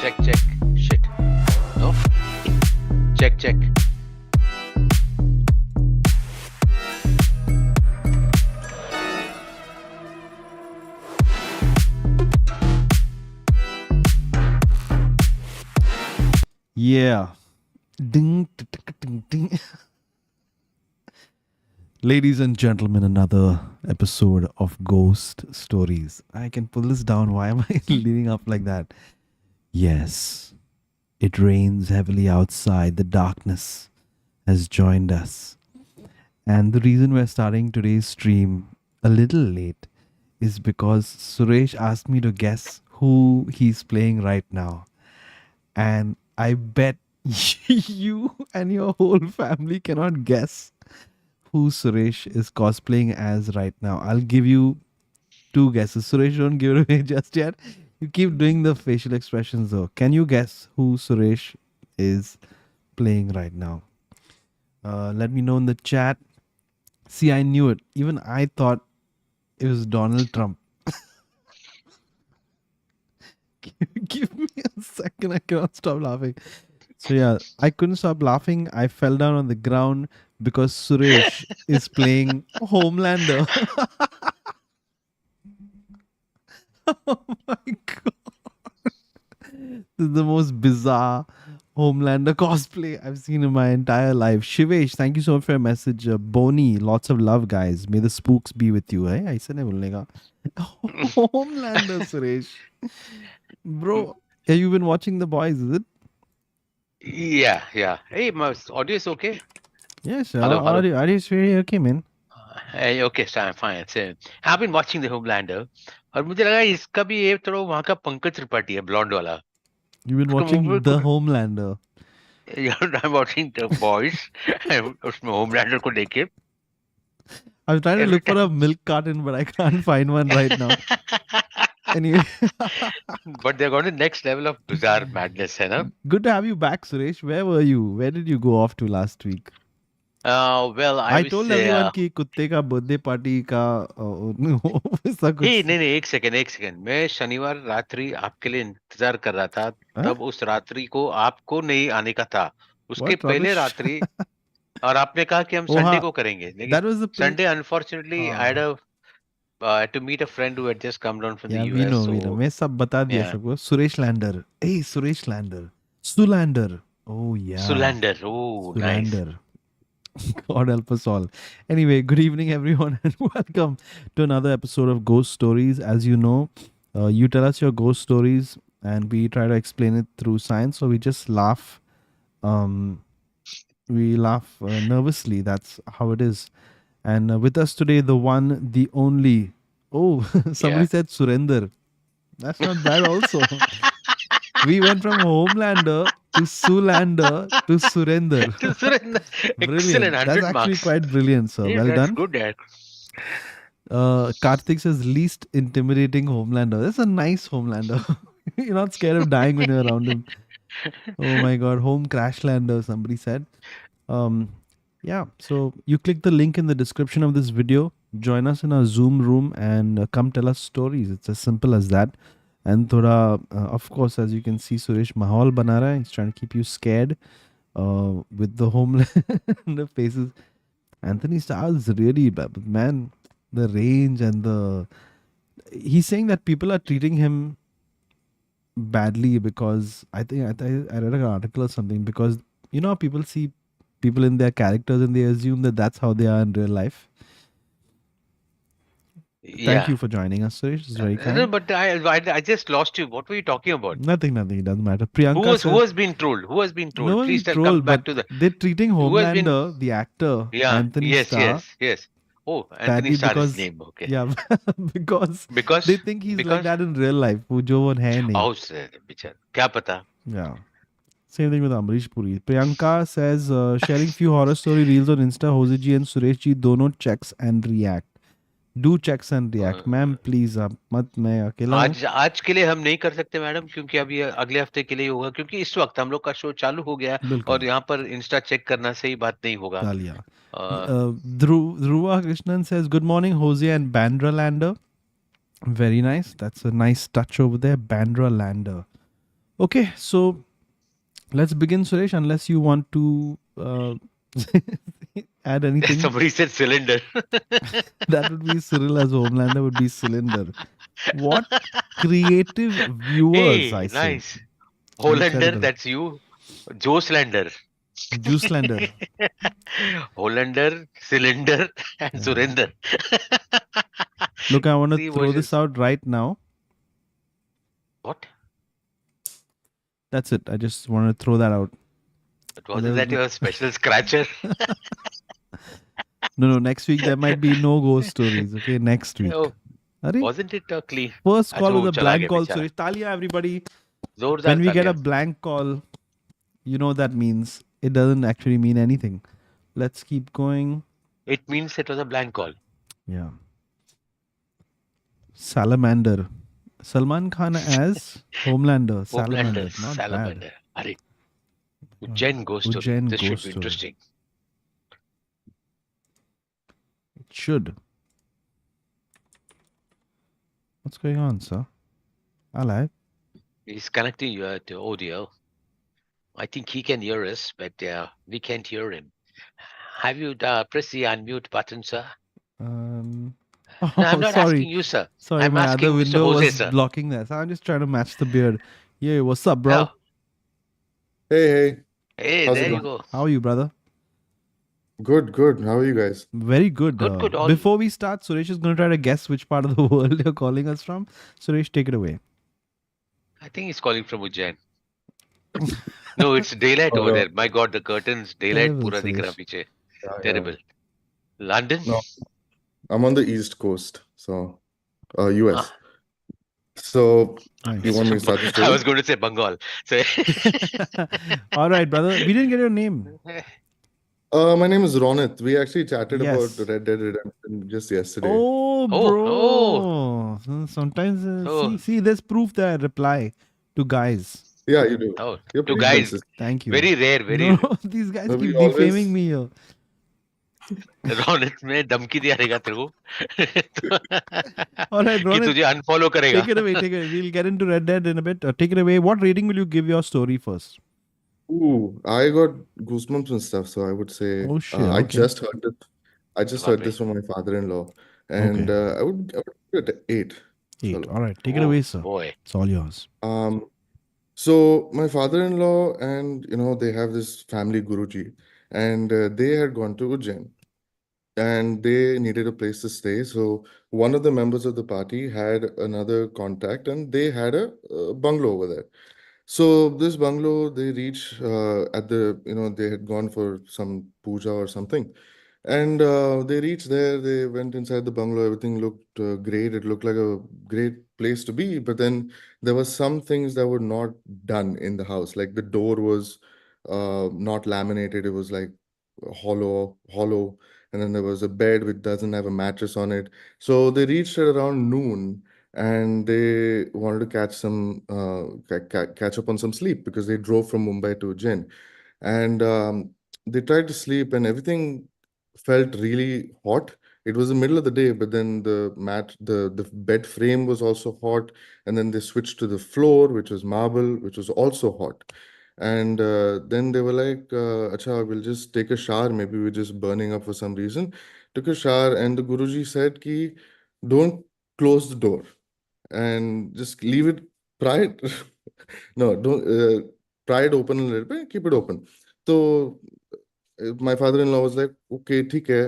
Check, check. Shit. No? Check, check. Yeah. Ding, ding, ding, ding. Ladies and gentlemen, another episode of Ghost Stories. I can pull this down. Why am I leaning up like that? Yes, it rains heavily outside. The darkness has joined us. And the reason we're starting today's stream a little late is because Suresh asked me to guess who he's playing right now. And I bet you and your whole family cannot guess who Suresh is cosplaying as right now. I'll give you two guesses. Suresh, don't give it away just yet. You keep doing the facial expressions though. Can you guess who Suresh is playing right now? Let me know in the chat. See, I knew it. Even I thought it was Donald Trump. Give me a second. I cannot stop laughing. So yeah, I couldn't stop laughing. I fell down on the ground because Suresh is playing Homelander. Oh my god. This is the most bizarre Homelander cosplay I've seen in my entire life. Shivesh, thank you so much for your message. Boney, lots of love, guys. May the spooks be with you. Eh? ऐसे नहीं बोलने का. Homelander, Suresh. Bro, have you been watching The Boys, is it? Yeah, yeah. Hey, my audio is okay? Yes, Hello, hello. Audio is very okay, man. Hey, okay, so I'm fine. So, I've been watching the Homelander. और मुझे लगा इसका भी ये थोड़ा वहाँ का पंकज त्रिपाठी है ब्लॉन्ड वाला. You've been उसका watching मुंह The पे Homelander. I'm watching the boys. उसमें Homelander को देख के I'm trying to every look for a milk carton, but I can't find one right now. Anyway, But they're going to the next level of bizarre madness, है ना? good to have you back, Suresh. Where were you? Where did you go off to last week? Well, I I was told everyone कि कुत्ते का birthday party का ऐसा कुछ. नहीं नहीं एक सेकंड मैं शनिवार रात्रि आपके लिए इंतजार कर रहा था Huh? तब उस रात्रि को आपको नहीं आने का था उसके What पहले rubbish? रात्रि और आपने कहा कि हम Oh, संडे हाँ. को करेंगे That लेकिन was the Sunday unfortunately I had to meet a friend who had just come down from the Yeah, US. we know. So, मैं सब बता दिया yeah. सबको. Suresh Lander. Hey, Suresh Lander. Sulander. Oh, yeah. Sulander. Oh, nice. Sulander. God help us all. Anyway, good evening, everyone, and welcome to another episode of Ghost Stories. As you know, you tell us your ghost stories, and we try to explain it through science. So we just laugh. We laugh nervously. That's how it is. And with us today, the one, the only. Oh, somebody Yeah. said Surinder. That's not bad. Also, we went from Homelander to Sulander to Surrender. Surinder. Brilliant. Excellent. 100 That's actually marks. quite brilliant, sir. Yeah, Well that's done. good. Yeah. Karthik says least intimidating Homelander. That's a nice Homelander. You're not scared of dying when you're around him. Oh my god, home crashlander, somebody said. Yeah, so you click the link in the description of this video, join us in our Zoom room and come tell us stories. It's as simple as that. And thoda, of course, as you can see, Suresh Mahal bana raha hai. He's trying to keep you scared with the Homelander faces. Anthony Starr is really bad, man. The range and the... He's saying that people are treating him badly because I think I read an article or something because you know how people see people in their characters and they assume that that's how they are in real life. Yeah. Thank you for joining us, Suresh. It's very No, kind. but I just lost you. What were you talking about? Nothing. It doesn't matter. Priyanka Who has been trolled? Who has been trolled? no Please one's come troll, back but to the. they're treating Who has been? Homelander, the actor, Yeah. Anthony Starr, Yes. Oh, Anthony badly Starr is because his name. Okay. yeah, because Because they think he's like that in real life. वो जो वो है नहीं. Oh, बेचारा क्या पता? Yeah. Same thing with Amrish Puri. Priyanka says, sharing few horror story reels on Insta, Hoezaay and Suresh ji dono checks and react. Do checks and react. Ma'am a, please आप मत, मैं अकेला हूँ. आज आज के लिए हम नहीं कर सकते मैडम, क्योंकि अभी अगले हफ्ते के लिए होगा, क्योंकि इस वक्त हम लोग का शो चालू हो गया बिल्कुल. और यहाँ पर इंस्टा चेक करना सही बात नहीं होगा। Talia. A, Dhruva Krishnan says, Good morning, Hoezaay and Bandra Lander. Very nice. That's a nice touch over there. Bandra Lander. Okay, so let's begin, Suresh, unless you want to add anything. somebody said cylinder. That would be Cyril as Homelander, would be Cylinder. What creative viewers, I Hey, say. nice. Hollander, Incredible. that's you. Joselander. Juice Lander. Hollander, cylinder, and Yeah. Surinder. Look, I want to Three throw this versions. out right now. What? That's it. I just want to throw that out. Wasn't that your special scratcher? No, next week there might be no ghost stories. Okay, next week. Oh, Are wasn't it clean? first call अच्छा was वो a चला blank गया call, बेचारा. Suresh. Talia, everybody. जोरदार When we get a तालियां. blank call, you know that means it doesn't actually mean anything. Let's keep going. It means it was a blank call. Yeah. Salamander. Salman Khan as Homelander. Homelander, Salamander. Not bad. salamander. अरे, Ujjain ghost story. Ujjain This should ghost be story. interesting. It should. What's going on, sir? Alive? He's connecting you to audio. I think he can hear us, but we can't hear him. Have you pressed the unmute button, sir? Um. No, I'm Oh, not sorry. asking you, sir. Sorry, I'm my other asking Mr. window Jose, was sir. blocking that. So I'm just trying to match the beard. Yeah, what's up, Oh, bro? Hey, hey, how's it there you going? go. How are you, brother? Good, good. How are you guys? Very good. Good, good. All Before we start, Suresh is going to try to guess which part of the world you're calling us from. Suresh, take it away. I think he's calling from Ujjain. No, it's daylight Oh, over no, there. My God, the curtains, daylight Terrible, पूरा दिख रहा Suresh. पीछे. yeah, Terrible. London? no, I'm on the East Coast, so Ah, US. So you Nice. want me to start the I story? was going to say Bengal. So All right, brother. We didn't get your name. My name is Ronit. We actually chatted about Yes. Red Dead Redemption just yesterday. Oh, oh, bro. Sometimes, oh, see, there's proof that I reply to guys. Yeah, you do. oh. You're Two pretty guys, consistent. Thank you. very rare, No, very these guys We keep defaming always, me here. रौनक में धमकी दिया रहेगा तेरे को All right, कि Ronit, तुझे unfollow करेगा. take it away. Take it. We'll get into Red Dead in a bit. Take it away. What rating will you give your story first? I got goosebumps and stuff. So I would say Oh shit. I Okay. just heard this. I just बाप heard रे. this from my father-in-law, Okay. and I would give it an 8. 8. So, All right. Take it Oh away, sir. boy. It's all yours. So my father-in-law and they have this family Guruji, and they had gone to Ujjain, and they needed a place to stay. So one of the members of the party had another contact, and they had a bungalow over there. So this bungalow, they reach at they had gone for some puja or something. And they reached there, they went inside the bungalow, everything looked great. It looked like a great place to be. But then there were some things that were not done in the house. Like the door was not laminated, it was like hollow. And then there was a bed which doesn't have a mattress on it. So they reached at around noon and they wanted to catch up on some sleep because they drove from Mumbai to Ujjain. And they tried to sleep and everything felt really hot. It was the middle of the day, but then the bed frame was also hot, and then they switched to the floor, which was marble, which was also hot. And then they were like, "Acha, we'll just take a shower. Maybe we're just burning up for some reason." Took a shower, and the Guruji said, "Ki, don't close the door and just leave it pry it." No, don't pry it open a little bit, keep it open. So my father-in-law was like, okay, theek hai,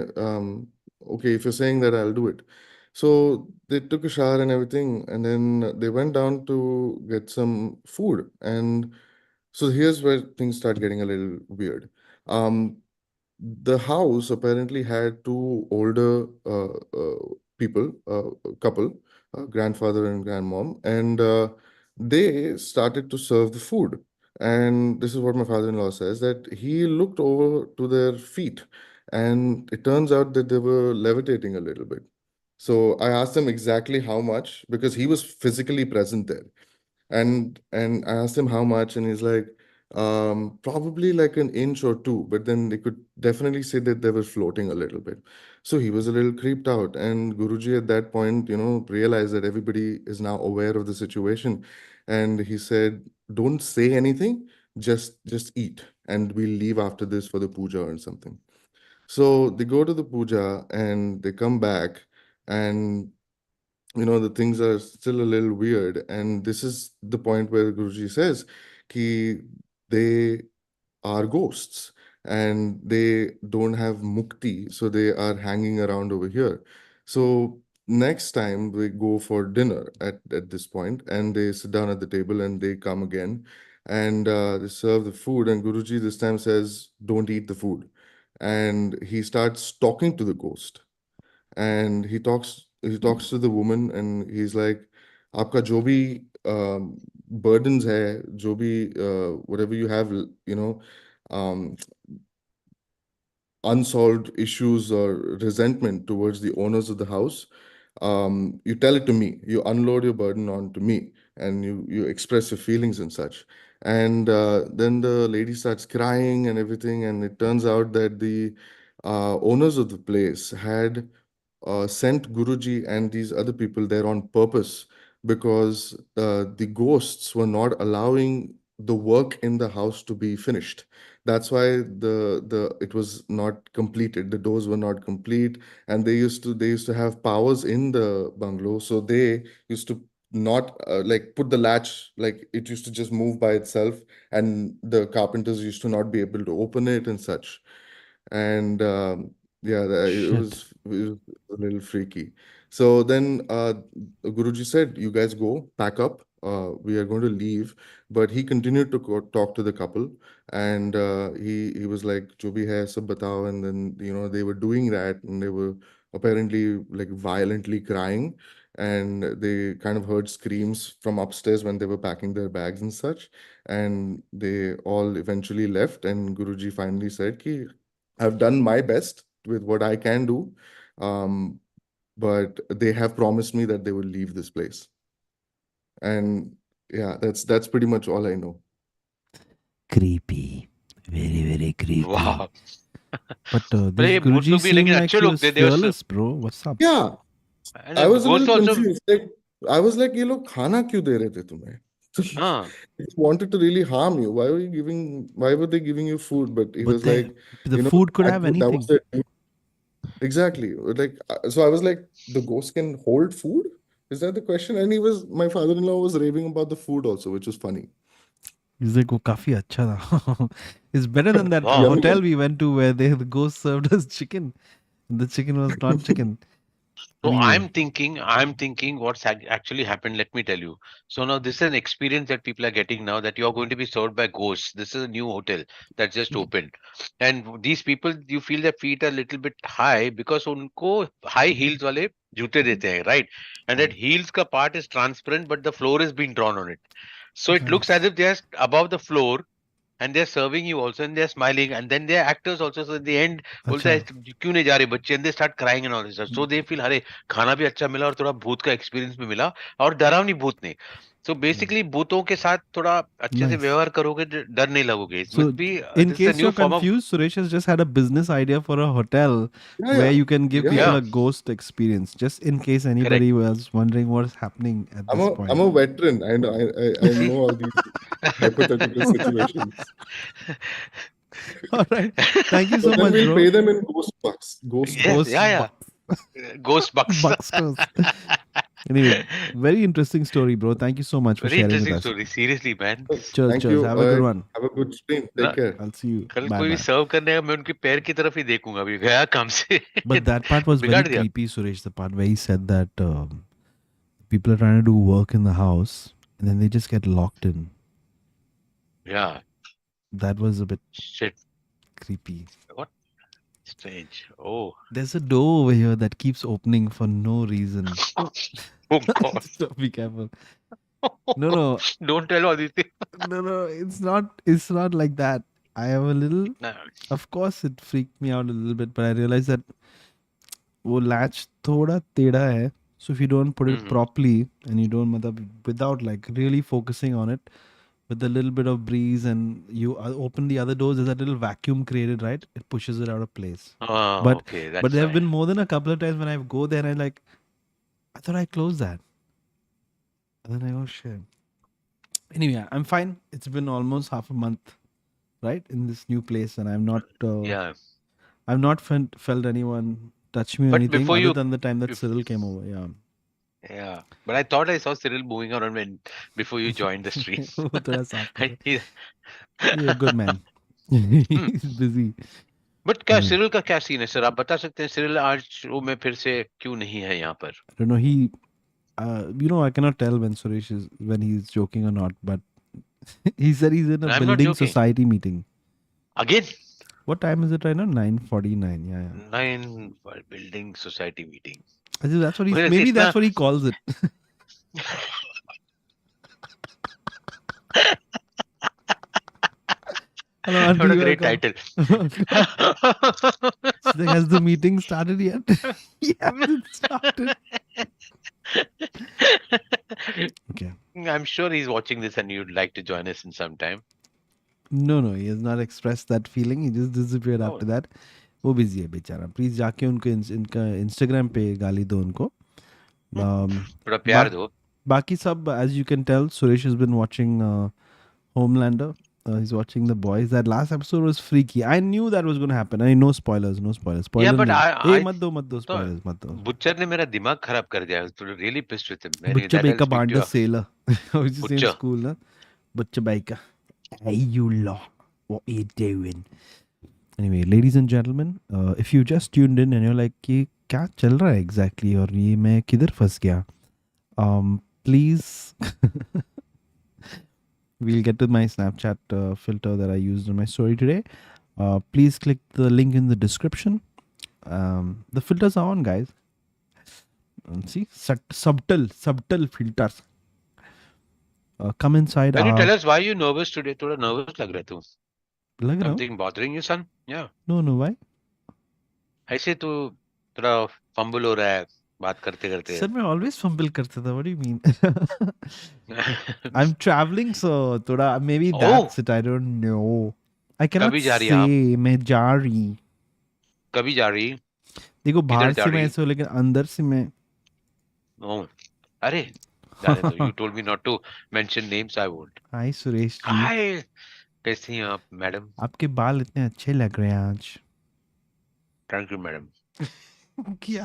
okay, if you're saying that, I'll do it. So they took a shower and everything, and then they went down to get some food. And so here's where things start getting a little weird. Um, the house apparently had two older people, couple, grandfather and grandmom, and they started to serve the food. And this is what my father-in-law says, that he looked over to their feet, and it turns out that they were levitating a little bit. So I asked him exactly how much because he was physically present there. And I asked him how much, and he's like, probably like an inch or two, but then they could definitely say that they were floating a little bit. So he was a little creeped out. And Guruji at that point, realized that everybody is now aware of the situation. And he said, don't say anything, just eat. And we'll leave after this for the puja or something. So they go to the puja and they come back, and the things are still a little weird. And this is the point where Guruji says ki they are ghosts and they don't have mukti, so they are hanging around over here. So next time we go for dinner at this point, and they sit down at the table and they come again, and they serve the food, and Guruji this time says, don't eat the food. And he starts talking to the ghost, and he talks to the woman, and he's like, आपका जो भी burdens है, जो भी whatever you have, um, unsolved issues or resentment towards the owners of the house, you tell it to me. You unload your burden onto me, and you express your feelings and such. And then the lady starts crying and everything, and it turns out that the owners of the place had sent Guruji and these other people there on purpose, because the ghosts were not allowing the work in the house to be finished. That's why the it was not completed. The doors were not complete, and they used to have powers in the bungalow, so they used to not like put the latch, like it used to just move by itself, and the carpenters used to not be able to open it and such. And yeah, Shit. it was a little freaky. So then Guruji said, you guys go pack up, we are going to leave. But he continued to talk to the couple, and he was like, jo bhi hai sab batao. And then they were doing that, and they were apparently like violently crying, and they kind of heard screams from upstairs when they were packing their bags and such. And they all eventually left, and Guruji finally said ki, I've done my best with what I can do, um, but they have promised me that they will leave this place. And yeah, that's pretty much all I know. Creepy. Very, very creepy. Wow. But अरे this ये भूत Guruji लोग भी seemed लेकिन like अच्छे he लोग was थे, they were fearless, bro. What's up? Yeah, and I the was a ghosts little also. confused. Like I was like, ये लोग खाना क्यों दे रहे थे तुम्हें? हाँ. If you wanted to really harm you, why were they giving you food? But he But was like, the food could have that was anything. their exactly. Like, so I was like, the ghost can hold food? Is that the question? And my father-in-law was raving about the food also, which was funny. He's like, वो काफी अच्छा था. It's better than that Wow. Yummy. hotel we went to where the ghost served us chicken. The chicken was not chicken. So Anyway, I'm thinking what's actually happened. Let me tell you. So now this is an experience that people are getting now, that you're going to be served by ghosts. This is a new hotel that just opened, and these people, you feel their feet are a little bit high because उनको high heels वाले जूते देते हैं, right? And that heels का part is transparent, but the floor is being drawn on it. So it looks as nice. if they're above the floor, and they're serving you also, and they're smiling, and then they're actors also. So at the end बोलता अच्छा. है क्यों नहीं जा रहे बच्चे, and they start crying and all this stuff. So they feel अरे खाना भी अच्छा मिला और थोड़ा भूत का एक्सपीरियंस भी मिला, और डरावनी भूत नहीं. So basically भूतों के साथ थोड़ा अच्छे से Nice. व्यवहार करोगे, डर नहीं लगोगे. It So, must be in this is a case new you're form of. confused, Suresh has just had a business idea for a hotel Yeah, where yeah, you can give yeah, people yeah. Yeah, a ghost experience. Just in case correct. anybody was wondering what's happening at I'm this a I'm point. a veteran. I know See. all these hypothetical situations. All right. Thank you But so then much, we'll pay bro. them in ghost bucks. Ghost Yes, Ghost bucks. yeah, bucks. yeah. Ghost bucks. Bucksters. Anyway, very interesting story, bro. Thank you so much for Very sharing with interesting us. story. Seriously, man. Cheers, Thank cheers. you. Have a good one. Have a good stream. ना Take care. I'll see you. कल Bye कोई भी bye. सर्व करने का मैं उनके पैर की तरफ ही देखूंगा, अभी गया काम से. But that part was very बिगाड़ दिया. creepy, Suresh. The part where he said that people are trying to do work in the house and then they just get locked in. Yeah. That was a bit Shit. creepy. What? Strange. Oh. There's a door over here that keeps opening for no reason. Oh God. Stop, be careful. No, no, Don't tell all these things. no, no. It's not. It's not like that. I am a little. No. Of course, it freaked me out a little bit, but I realized that वो latch थोड़ा टेढ़ा है. So if you don't put it Hmm. properly and you don't मतलब without like really focusing on it, with a little bit of breeze and you open the other doors, there's that little vacuum created, right? It pushes it out of place. Oh, But okay, but that's there have why. been more than a couple of times when I go there and I like, I thought I closed that. And then I go, shit. Anyway, I'm fine. It's been almost half a month, right, in this new place, and Yeah. I've not felt anyone touch me or But anything before other you, than the time that bef- Cyril came over. Yeah. yeah. But I thought I saw Cyril moving around when before you joined the stream. वो थोड़ा साफ कर रहा है. He- He's a good man. Hmm. He's busy. But क्या Anyway, Cyril का क्या scene है सर? आप बता सकते हैं सिरिल आज शो में फिर से क्यों नहीं है यहाँ पर? I don't know. I cannot tell when Suresh is when he's joking or not, but he said he's in a I'm not building joking. society meeting. Again, What time is it right now? 9:49. Yeah, yeah. nine building society meeting. I think that's what he's. मुझे ऐसे Maybe इतना that's what he calls it. Hello, what auntie. a great Welcome. title. She's like, has the meeting started yet? Yes, it started. Okay. I'm sure he's watching this and you'd like to join us in some time. No, he has not expressed that feeling. He just disappeared Oh, after that. वो busy है बेचारा. Please जाके उनको इनका Instagram पे गाली दो उनको. थोड़ा बा, प्यार दो. बाकी सब, as you can tell, Suresh has been watching Homelander. He's watching The Boys. That last episode was freaky. I knew that was going to happen. I no spoilers, no spoilers. Yeah, Spoiler but नहीं. Hey, I मत दो तो spoilers, मत दो. Butcher ने मेरा दिमाग खराब कर दिया. I was really pissed with him. Anyway, Butcher that I'll Baker speak to Banda you. Sailor. I was just in Butcher. school, na? Butcher Baker. Hey, you lot. What are you doing? Anyway, ladies and gentlemen, if you just tuned in and you're like, ये क्या चल रहा है exactly और ये मैं किधर फंस गया? Please, we'll get to my Snapchat filter that I used in my story today. Please click the link in the description. The filters are on, guys. See, subtle filters. Come inside. Can you tell us why you nervous today? थोड़ा nervous लग रहा है तू. लग रहा हूँ? Something bothering you, son? Yeah. No, why? ऐसे तो थोड़ा fumble हो रहा है बात करते करते. Sir, मैं always fumble करता था. What do you mean? I'm traveling, so thoda, maybe Oh, that's it. I don't know. I cannot कभी जा रही आप? say मैं जा रही. कभी जा रही? देखो किधर बाहर जा से मैं रही? ऐसे हूँ लेकिन अंदर से मैं Oh, अरे जाने दो. You told me not to mention names. I won't. Hi Suresh ji. Hi. कैसी हैं आप, मैडम? आपके बाल इतने अच्छे लग रहे हैं आज. Thank you, madam. कि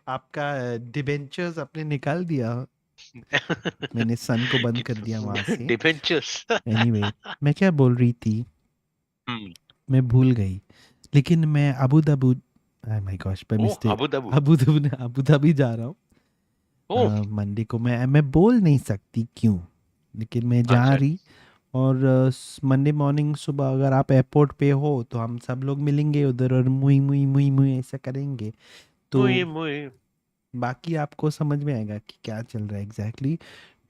आपका डिबेंचर्स आपने निकाल दिया. मैंने सन को बंद कर दिया वहां से. Dependents. Anyway, मैं क्या बोल रही थी? Hmm. मैं भूल गई. लेकिन मैं Abu Dhabi, oh my gosh, by Oh, mistake Abu Dhabi. जा रहा हूँ. Oh, मंडे को मैं बोल नहीं सकती क्यों, लेकिन मैं जा अच्छा. रही. और मंडे मॉर्निंग सुबह अगर आप एयरपोर्ट पे हो तो हम सब लोग मिलेंगे उधर और मुई मुई मुई मुई ऐसा करेंगे. तो मुई. बाकी आपको समझ में आएगा कि क्या चल रहा है exactly.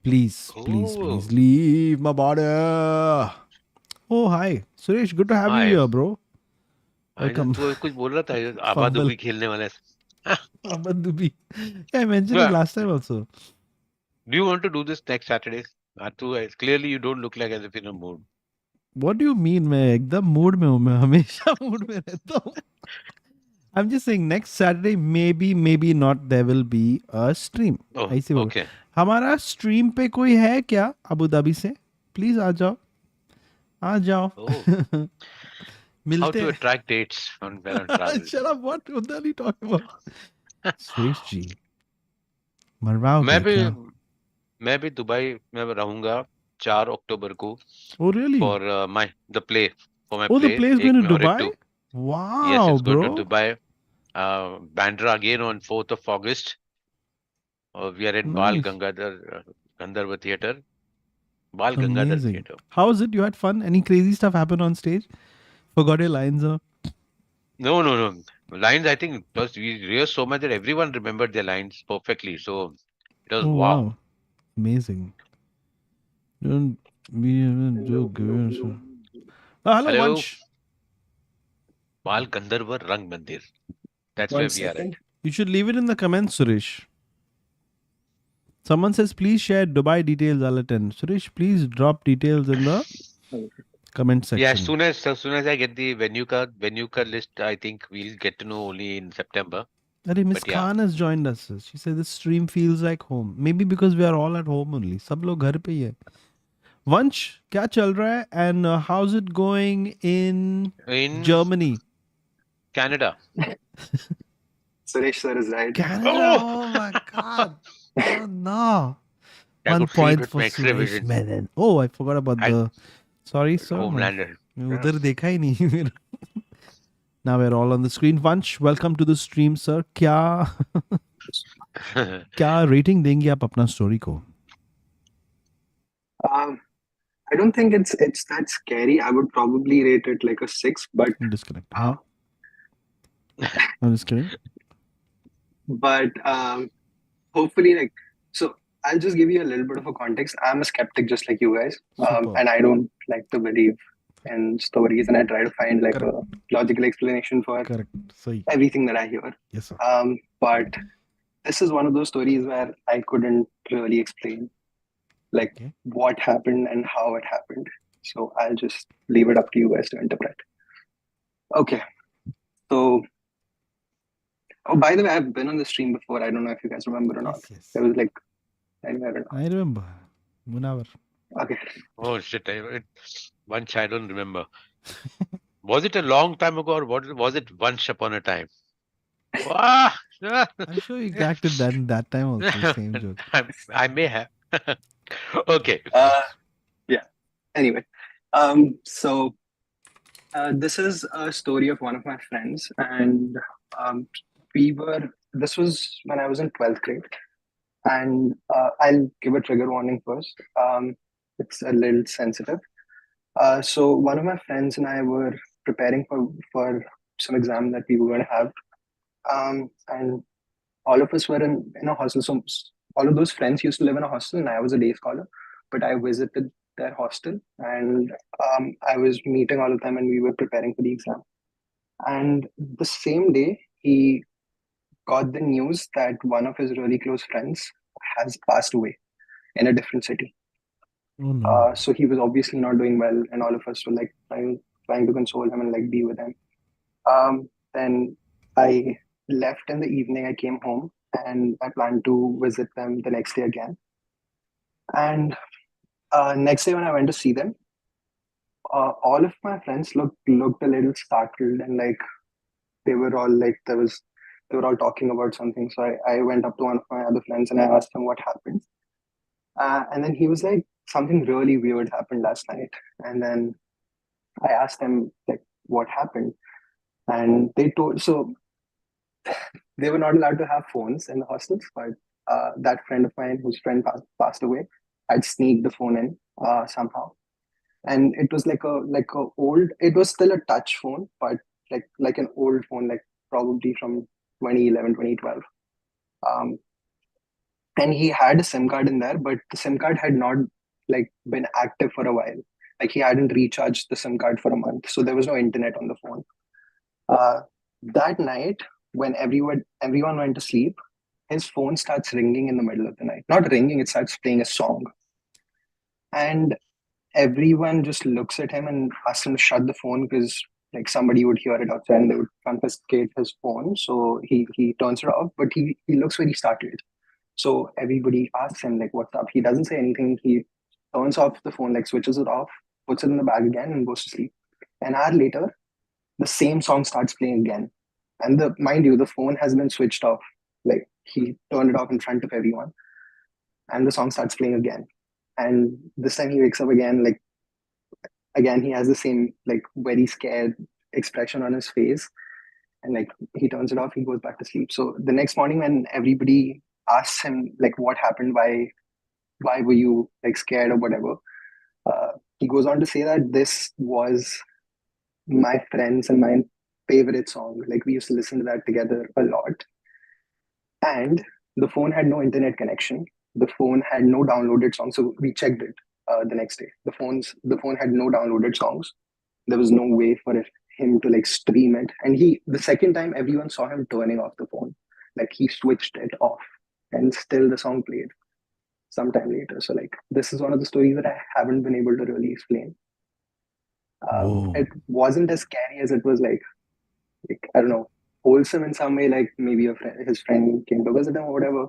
Please please Oh, please leave my body. Oh hi Suresh, good to have you hi. Here bro. I welcome. तो कुछ बोल रहा था फंबल आबादुबी खेलने वाला. अबदुबी. I mentioned it Yeah. last time also. Do you want to do this next Saturday? Clearly you don't look like as if in a mood. What do you mean? मैं एकदम mood में हूँ. मैं हमेशा mood में रहता हूँ. I'm just saying next Saturday maybe not there will be a stream. Oh, ऐसे बोल. okay. हमारा स्ट्रीम पे कोई है क्या अबू धाबी से? प्लीज आ जाओ. Oh, how मिलते to हैं. attract dates on when on travel. Shut up. What the hell are you talking about? Suresh ji मरवाओगे मैं भी क्या? मैं भी दुबई में रहूंगा 4 अक्टूबर को Oh really? for the play for my Oh, the play. play is एक going to में और एक Dubai? 2. Yes, Wow, it's going to bro. Dubai. Bandra again on 4th of August. We are in Bal Nice. Gandharva Theatre. Bal Gangadhar Amazing. Theatre. How was it? You had fun? Any crazy stuff happen on stage? Forgot your lines, huh? No. Lines, I think we rehearsed so much that everyone remembered their lines perfectly. So it was Oh, wow. wow. Amazing. Don't be a joke. Hello, Hello, Vansh. Bal Gandharva Rang Mandir. That's One where we are at. second. You should leave it in the comments, Suresh. Someone says, please share Dubai details, I'll attend. Suresh, please drop details in the comment Yeah, section. as soon as I get the venue card list, I think we'll get to know only in September. Miss But yeah, Khan has joined us. She said this stream feels like home. Maybe because we are all at home only. सब लोग घर पे ही है. Vansh, क्या चल रहा है? And how's it going in in Germany? Canada. Suresh sir is right. Canada. Oh, Oh my God. Oh no. I 1 could see it point with for my X-ray Suresh vision. Menon. Oh, I forgot about I the. Sorry, sir. Homelander. मैं Yeah. उधर देखा ही नहीं. Now we're all on the screen. Vansh, welcome to the stream, sir. क्या rating देंगे आप अपना story को? I don't think it's that scary. I would probably rate it like a 6, but Disconnect. Huh? I'm just kidding. but hopefully, like, so I'll just give you a little bit of a context. I'm a skeptic just like you guys, Super. and I don't like to believe in stories, and I try to find like Correct. a logical explanation for Correct. सही. everything that I hear. Yes, sir. But this is one of those stories where I couldn't really explain like Okay. what happened and how it happened. So I'll just leave it up to you guys to interpret. Okay. So, oh, by the way, I've been on the stream before. I don't know if you guys remember or not. Yes. It was like, I don't know. I remember. Munawar. Okay. Oh shit! Once I don't remember. Was it a long time ago, or what was it? Once upon a time. Ah, I'm sure you cracked it that time also. Same joke. I may have. Okay. Yeah. Anyway, so this is a story of one of my friends, and this was when I was in 12th grade, and I'll give a trigger warning first. It's a little sensitive. So one of my friends and I were preparing for some exam that we were going to have, and all of us were in a hostel. So all of those friends used to live in a hostel, and I was a day scholar. But I visited their hostel, and I was meeting all of them, and we were preparing for the exam. And the same day, he got the news that one of his really close friends has passed away in a different city. Oh no. So he was obviously not doing well, and all of us were like trying to console him and like be with him. Then I left in the evening. I came home and I planned to visit them the next day again. And next day when I went to see them, all of my friends looked a little startled, and like they were all like they were all talking about something. So I went up to one of my other friends and I asked him what happened. And then he was like, something really weird happened last night. And then I asked him like what happened, and they told so they were not allowed to have phones in the hostels, but that friend of mine whose friend passed away had sneaked the phone in somehow, and it was like a old. It was still a touch phone, but like an old phone, like probably from 2011, 2012. Um, and he had a SIM card in there, but the SIM card had not like been active for a while. Like he hadn't recharged the SIM card for a month, so there was no internet on the phone. That night, when everyone went to sleep, his phone starts ringing in the middle of the night. Not ringing, it starts playing a song. And everyone just looks at him and asks him to shut the phone because like somebody would hear it outside and they would confiscate his phone. So he turns it off, but he looks very startled. So everybody asks him like, "What's up?" He doesn't say anything. He turns off the phone, like switches it off, puts it in the bag again, and goes to sleep. An hour later, the same song starts playing again. And mind you, the phone has been switched off. Like he turned it off in front of everyone, and the song starts playing again. And this time he wakes up again, like again he has the same like very scared expression on his face, and like he turns it off, he goes back to sleep. So the next morning when everybody asks him like what happened, why were you like scared or whatever, he goes on to say that this was my friends and my favorite song. Like we used to listen to that together a lot. And the phone had no internet connection. The phone had no downloaded songs. So we checked it the next day. The phone had no downloaded songs. There was no way for him to like stream it. And the second time, everyone saw him turning off the phone. Like he switched it off, and still the song played sometime later. So like this is one of the stories that I haven't been able to really explain. Whoa. It wasn't as scary as it was like I don't know, wholesome in some way. Like maybe his friend came to visit him or whatever.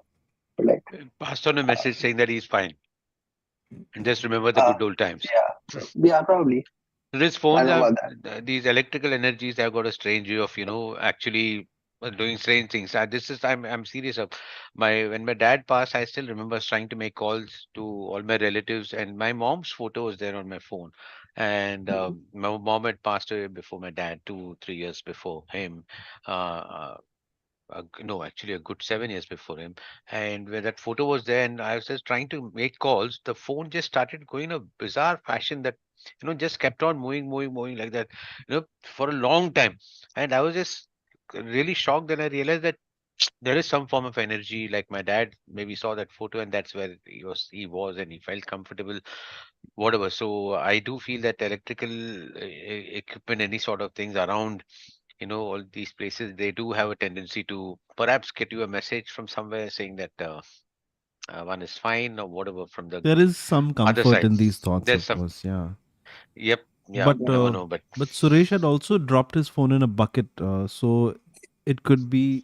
But like, Passed on a uh, message saying that he's fine. And just remember the uh, good old times. yeah, probably. These I phones don't know have about that. these electrical energies have got a strange way of, actually doing strange things. This is I'm serious of when my dad passed, I still remember trying to make calls to all my relatives, and my mom's photo was there on my phone. And Mhm. my mom had passed away before my dad, 2, 3 years before him. Uh, no, actually a good 7 years before him. And when that photo was there, and I was just trying to make calls, the phone just started going in a bizarre fashion that just kept on moving like that, for a long time. And I was just really shocked. Then I realized that there is some form of energy. Like my dad maybe saw that photo, and that's where he was, and he felt comfortable, whatever. So I do feel that electrical equipment, any sort of things around all these places, they do have a tendency to perhaps get you a message from somewhere saying that one is fine or whatever from the There is some other comfort side. in these thoughts, There's of some, course. Yeah. yep, yeah, But you Yeah. never know. But Suresh had also dropped his phone in a bucket, so it could be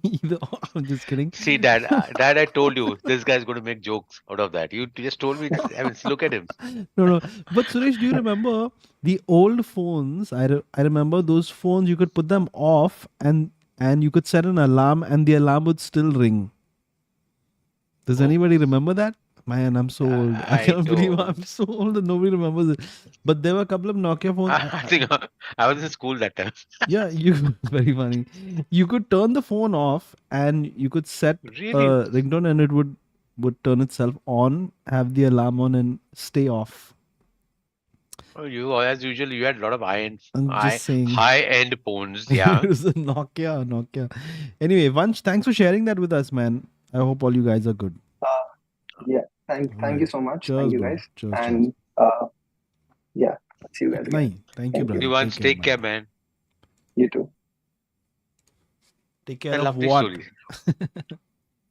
either. I'm just kidding. see, Dad, I told you this guy's going to make jokes out of that. You just told me, I mean, look at him. No, no. But Suresh, do you remember the old phones? I remember those phones. You could put them off, and you could set an alarm, and the alarm would still ring. Does Oh, anybody remember that? Man, I'm so old. I I cannot believe don't. I'm so old that nobody remembers it. But there were a couple of Nokia phones. I think I was in school that time. Yeah, you very funny. You could turn the phone off, and you could set Really? a ringtone, and it would turn itself on, have the alarm on, and stay off. Oh, as usual, you had a lot of I'm just saying. high-end phones. Yeah. It was a Nokia. Anyway, Vansh, thanks for sharing that with us, man. I hope all you guys are good. Uh, yeah. All Thank you right. so much. Thank Cheers, you bro. guys. Cheers. And yeah, see you guys again. Nahi, thank you, Thank you. brother. You Take once care. take Bye. care, man. You too. Take I care of love this what? story.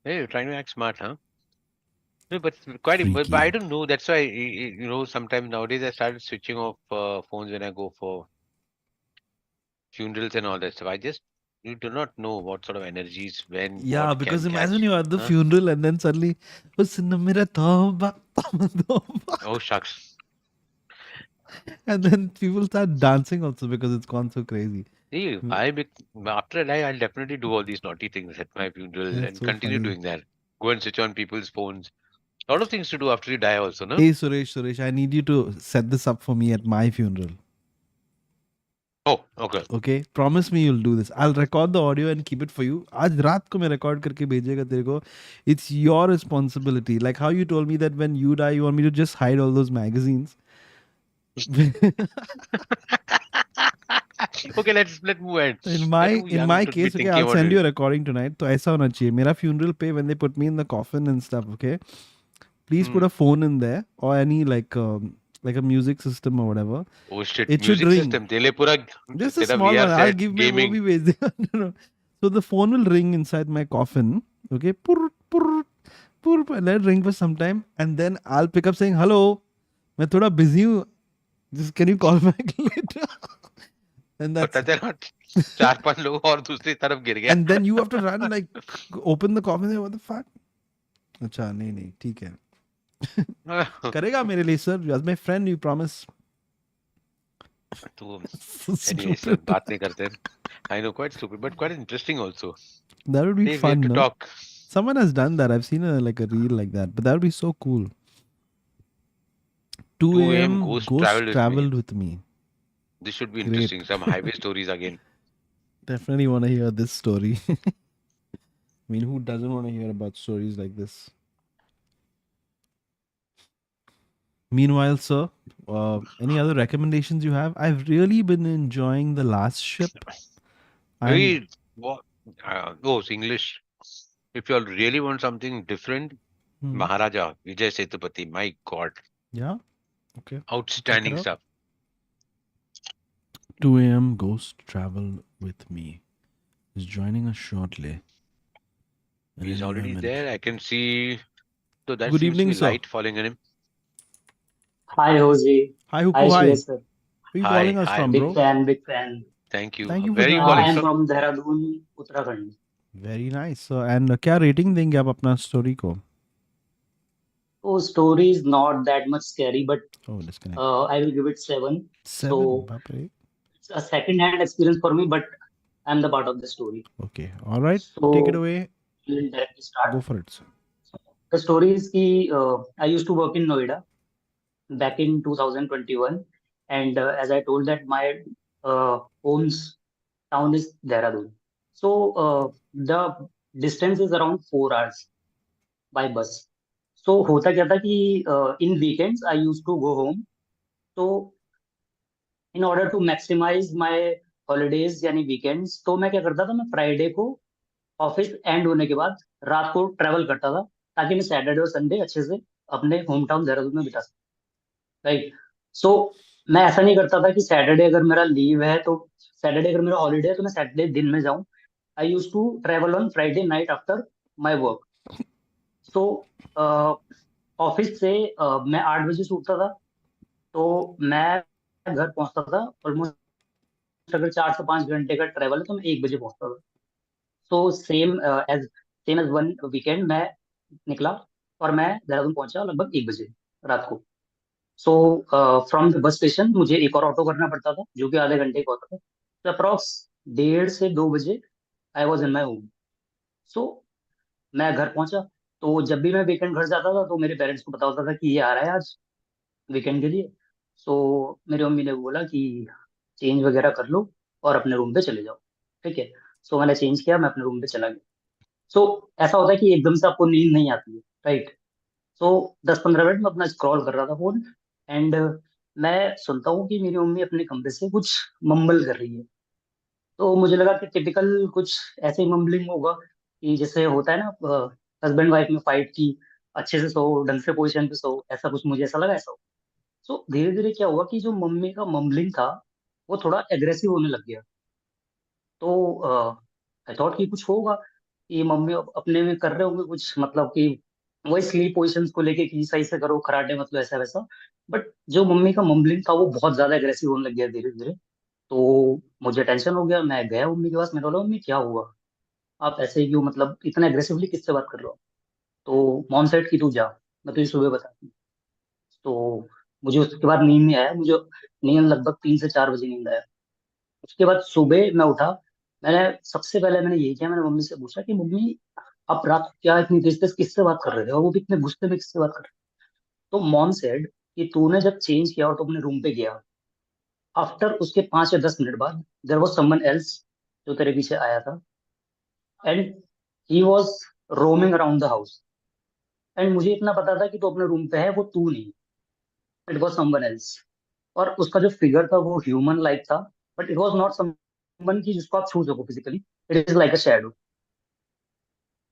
Hey, you're trying to act smart, huh? No, but quite. But I Freaky. don't know. That's why sometimes nowadays I started switching off phones when I go for funerals and all that stuff. You do not know what sort of energies when Yeah, what because can imagine catch. you're at the Huh? funeral and then suddenly, "Usna mera tauba, tauba." Oh shucks. And then people start dancing also because it's gone so crazy. See, after I die, I'll definitely do all these naughty things at my funeral That's and so continue funny. doing that. Go and switch on people's phones. A lot of things to do after you die, also, no? Hey, Suresh, I need you to set this up for me at my funeral. Oh, okay. Okay, promise me you'll do this. I'll record the audio and keep it for you. आज रात को मैं record करके भेजेगा तेरे को. It's your responsibility. Like how you told me that when you die, you want me to just hide all those magazines. Okay, let's move ahead. in You're my too in young my to be case, okay, thinking I'll about send it. you a recording tonight. तो ऐसा होना चाहिए. मेरा funeral पे when they put me in the coffin and stuff, okay, please Hmm. put a phone in there or any like a music system or whatever. Oh shit, It should music ring. system. तेरे लिए पूरा Just a तेरा small VR one. I'll set, give me वो gaming. भी भेज देगा. No, no. So the phone will ring inside my coffin. Okay. Purr, purr, purr, purr. Let it ring for some time. And then I'll pick up saying, hello. मैं थोड़ा busy हूँ. Just can you call back later? And that's पता चला 4-5 लोग और दूसरी तरफ गिर गया. and then you have to run like open the coffin. What the fuck? अच्छा नहीं नहीं ठीक है. करेगा मेरे लिए sir. As my friend, you promise. तो So anyway, stupid. बात नहीं करते. I know, quite stupid, but quite interesting also. That would be Hey, we have fun, to no? talk. Someone has done that. I've seen a reel like that, but that would be so cool. 2 2 a.m. a.m. Ghost Ghost traveled with me. traveled with me. This should be Great. interesting. Some highway stories again. Definitely want to hear this story. I mean, who doesn't want to hear about stories like this? Meanwhile, sir, any other recommendations you have? I've really been enjoying The Last Ship. I'm Hey, what? It's English. If you all really want something different, hmm, Maharaja, Vijay Sethupathi, my God, yeah, okay. Check it outstanding out. stuff. 2 a.m. Ghost Travel with Me is joining us shortly. And He's already Manipur. there. I can see. So that Good seems to evening, be sir. light falling on him. Hi, Jose. Hi, Hi, Huku. Hi. Suresh, sir. Where you Hi, calling us hi, from, Big bro? Huku. fan, big fan. Thank you. Thank you for Where are you joining calling I am us. from? from Dehradun, Uttarakhand. Very nice. And क्या rating देंगे आप अपना story को? So, story is not that much scary, but Oh, disconnect. I will give it 7. 7. So, बाप रे. it's a second-hand experience for me, but I'm the part of the story. Okay. All right. Take it So, away. we'll directly Go start. for it, sir. The story is ki, I used to work in Noida back in 2021, and as I told that my home's town is Dehradun. So, the distance is around 4 hours by bus. So होता क्या था कि in weekends I use to go home. तो in order to maximise my holidays यानी weekends, तो मैं क्या करता था, मैं फ्राइडे को ऑफिस एंड होने के बाद रात को ट्रेवल करता था, ताकि मैं सैटरडे और संडे अच्छे से अपने होम टाउन देहरादून में बिता सकूं. राइट. सो मैं ऐसा नहीं करता था कि सैटरडे अगर मेरा लीव है तो सैटरडे अगर मेरा हॉलीडे है तो मैं सैटरडे दिन में जाऊं. I use to travel on Friday night after my work. So office से मैं 8 बजे से उठता था, तो मैं घर पहुंचता था ऑलमोस्ट, अगर 4 से 5 घंटे का ट्रेवल है तो मैं 1 बजे पहुंचता था. So same age one weekend मैं निकला और मैं देहरादून पहुंचा लगभग 1 बजे रात को. So from the bus station मुझे एक और ऑटो करना पड़ता था जो कि आधे घंटे का होता था. तो अप्रॉक्स 1:30 से 2 बजे I was in my home. सो मैं घर पहुंचा. तो जब भी मैं वीकेंड घर जाता था तो मेरे पेरेंट्स को पता होता था कि ये आ रहा है आज वीकेंड के लिए. सो मेरी मम्मी ने बोला कि चेंज वगैरह कर लो और अपने रूम पे चले जाओ. ठीक है. सो मैंने चेंज किया, मैं अपने रूम पे चला गया. सो ऐसा होता है कि एकदम से आपको नींद नहीं आती है. राइट. सो 10-15 मिनट में अपना स्क्रॉल कर रहा था फोन, एंड मैं सुनता हूँ कि मेरी मम्मी अपने कमरे से कुछ मम्बल कर रही है. तो मुझे लगा कि टिपिकल कुछ ऐसे ही मम्बलिंग होगा कि जैसे होता है ना, हस्बैंड वाइफ में फाइट की, अच्छे से सो, ढंग से पोजिशन पे सो, ऐसा कुछ मुझे ऐसा लगा ऐसा. सो धीरे धीरे क्या हुआ कि जो मम्मी का मम्बलिंग था वो थोड़ा एग्रेसिव होने लग गया. तो आई थॉट कि कुछ होगा कि मम्मी अपने में कर रहे होंगे कुछ, मतलब कि वही स्लीप पोजिशंस को लेके कि सही से करो, खराटे मतलब ऐसा वैसा. बट जो मम्मी का मम्बलिंग था वो बहुत ज्यादा एग्रेसिव होने लग गया धीरे धीरे. तो मुझे टेंशन हो गया, मैं गया मम्मी के पास, मैंने बोला मम्मी क्या हुआ, आप ऐसे ही क्यों, मतलब इतना एग्रेसिवली किससे बात कर रहे हो. तो मॉम सेड कि तू जा, मैं तुझे सुबह बताती हूँ. तो मुझे उसके बाद नींद नहीं आया, मुझे नींद लगभग 3 से 4 बजे नींद आया. उसके बाद सुबह मैं उठा. मैंने सबसे पहले मैंने यही किया, मैंने मम्मी से पूछा कि मम्मी आप रात को क्या इतनी तेज तेज किससे बात कर रहे थे और वो भी इतने गुस्से में किससे बात कर रहे थे. तो मॉम सेड कि तूने जब चेंज किया और तो अपने रूम पे गया, आफ्टर उसके 5 या 10 मिनट बाद देयर वाज समवन एल्स जो तेरे पीछे आया था, and he was roaming around the house. And मुझे इतना पता था कि तू अपने रूम पे है, वो तू नहीं, इट वॉज समवन एल्स. और उसका जो फिगर था वो ह्यूमन लाइक था, but it was not someone की जिसको आप छू सको physically. It is like a shadow.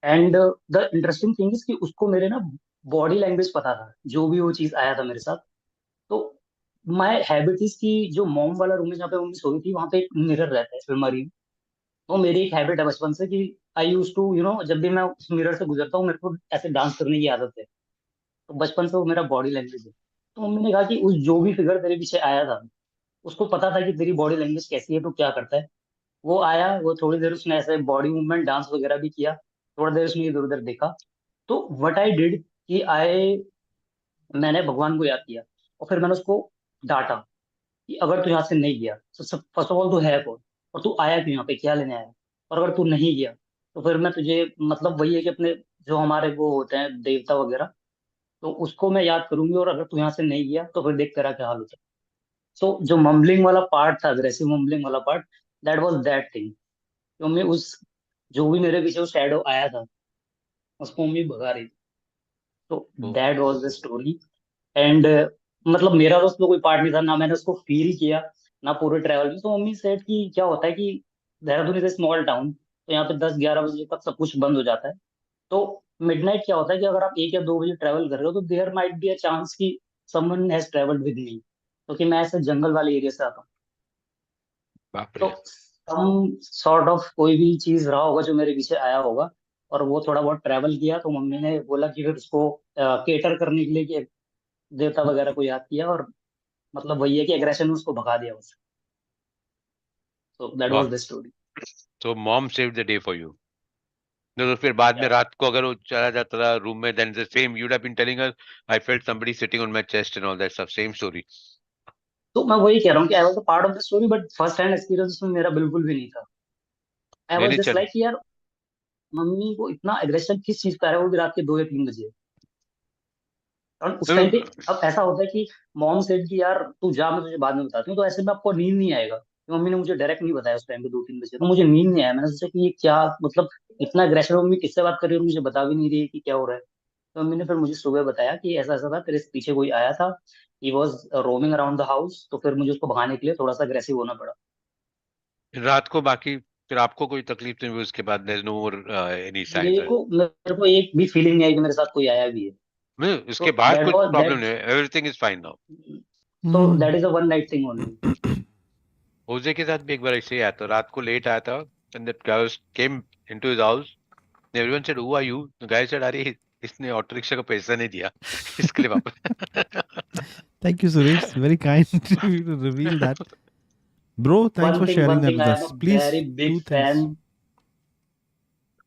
And the interesting thing is कि उसको मेरे ना बॉडी लैंग्वेज पता था जो भी वो चीज आया था मेरे साथ. तो माई हैबिट इज कि जो मॉम वाला रूम है जहाँ पे मम्मी सोई थी वहां पे एक मिरर रहता है अलमारी में. वो मेरी एक हैबिट है बचपन से कि आई यूज टू जब भी मैं उस मिरर से गुजरता हूँ मेरे को ऐसे डांस करने की आदत है. तो बचपन से वो मेरा बॉडी लैंग्वेज है. तो मम्मी ने कहा कि उस जो भी फिगर तेरे पीछे आया था उसको पता था कि तेरी बॉडी लैंग्वेज कैसी है, तो क्या करता है. वो आया, वो थोड़ी देर उसने ऐसे बॉडी मूवमेंट डांस वगैरह भी किया, थोड़ा देर उसने इधर उधर देखा. तो व्हाट आई डिड कि आई मैंने भगवान को याद किया और फिर मैंने उसको डांटा कि अगर तू यहाँ से नहीं गया तो सब फर्स्ट ऑफ ऑल तू है कौन, और तू आया क्यों यहाँ पे, क्या लेने आया. और अगर तू नहीं गया तो फिर मैं तुझे, मतलब वही है कि अपने जो हमारे वो होते हैं देवता वगैरह, तो उसको मैं याद करूंगी, और अगर तू यहाँ से नहीं गया तो फिर देख तेरा क्या हाल होता है. सो जो मम्बलिंग वाला पार्ट था, अग्रेसिव मम्बलिंग वाला part, that was that thing. तो मम्मी उस जो भी मेरे पीछे वो शैडो आया था उसको मम्मी भगा रही थी. तो Oh, that was the story. And मतलब मेरा तो उसमें कोई पार्ट नहीं था, ना मैंने उसको फील किया ना पूरे ट्रैवल में. तो मम्मी सेड कि क्या होता है कि Dehradun is a small town, तो यहाँ पे 10-11 बजे तक सब कुछ बंद हो जाता है. तो मिडनाइट क्या होता है कि अगर आप 1 या 2 बजे ट्रैवल कर रहे हो तो there might be a chance कि someone has travelled with me, क्योंकि मैं ऐसे जंगल वाले एरिया से आता हूँ. बाप तो रे। सम सॉर्ट ऑफ कोई भी चीज रहा होगा जो मेरे पीछे आया होगा, और वो थोड़ा बहुत ट्रैवल किया, तो मम्मी ने बोला कि फिर उसको केटर करने के लिए कि देवता वगैरह को याद किया, और मतलब वही है कि एग्रेशन में उसको भगा दिया उससे। सो दैट वाज वाह। The story. So mom saved the day for you. तो फिर बाद में या रात को अगर वो चला जाता था रूम में, then the same you'd have been telling her, I felt somebody sitting on my chest and all that stuff. Same story. तो मैं वही कह रहा हूँ कि I was a part of the story, but first hand experience उसमें मेरा बिल्कुल भी नहीं था। आई नहीं वाज नहीं जस्ट चल। लाइक यार, मम्मी को इतना एग्रेशन किस चीज का है, वो भी रात के 2 या 3 बजे। और उस टाइम पे अब ऐसा होता है कि मॉम सेड कि यार तू जा, मैं तुझे बाद में बताती हूँ, तो ऐसे में आपको नींद नहीं आएगा। तो मम्मी ने मुझे डायरेक्ट नहीं बताया उस टाइम पे 2-3 बजे, तो मुझे नींद नहीं आया। मैंने सोचा कि ये क्या, मतलब इतना अग्रेशन, मम्मी किससे बात कर रही है और मुझे बता भी नहीं रही है कि क्या हो रहा है। तो मम्मी ने फिर मुझे सुबह बताया कि ऐसा ऐसा था, तेरे पीछे कोई आया था, he was roaming around the house. तो फिर मुझे उसको भगाने के लिए थोड़ा सा अग्रेसिव होना पड़ा। रात को बाकी फिर आपको कोई तकलीफ नहीं हुई उसके बाद? There no more any science? मेरे को एक भी फीलिंग नहीं आई कि मेरे साथ कोई आया भी है। नहीं तो उसके बाद दैट कुछ वाज प्रॉब्लम दैट। नहीं है, एवरीथिंग इज फाइन नाउ। तो Hmm. That is a one night thing only. होजे के साथ भी एक बार ऐसे ही आया था, रात को लेट आया था, and that guy came into his house, everyone said who are you? The guy said अरे इसने ऑटो रिक्शा का पैसा नहीं दिया इसके लिए वापस। Thank you, Suresh. Very kind of you to reveal that. Bro, thanks for sharing one that thing, with I am us. A very Please big do fan things.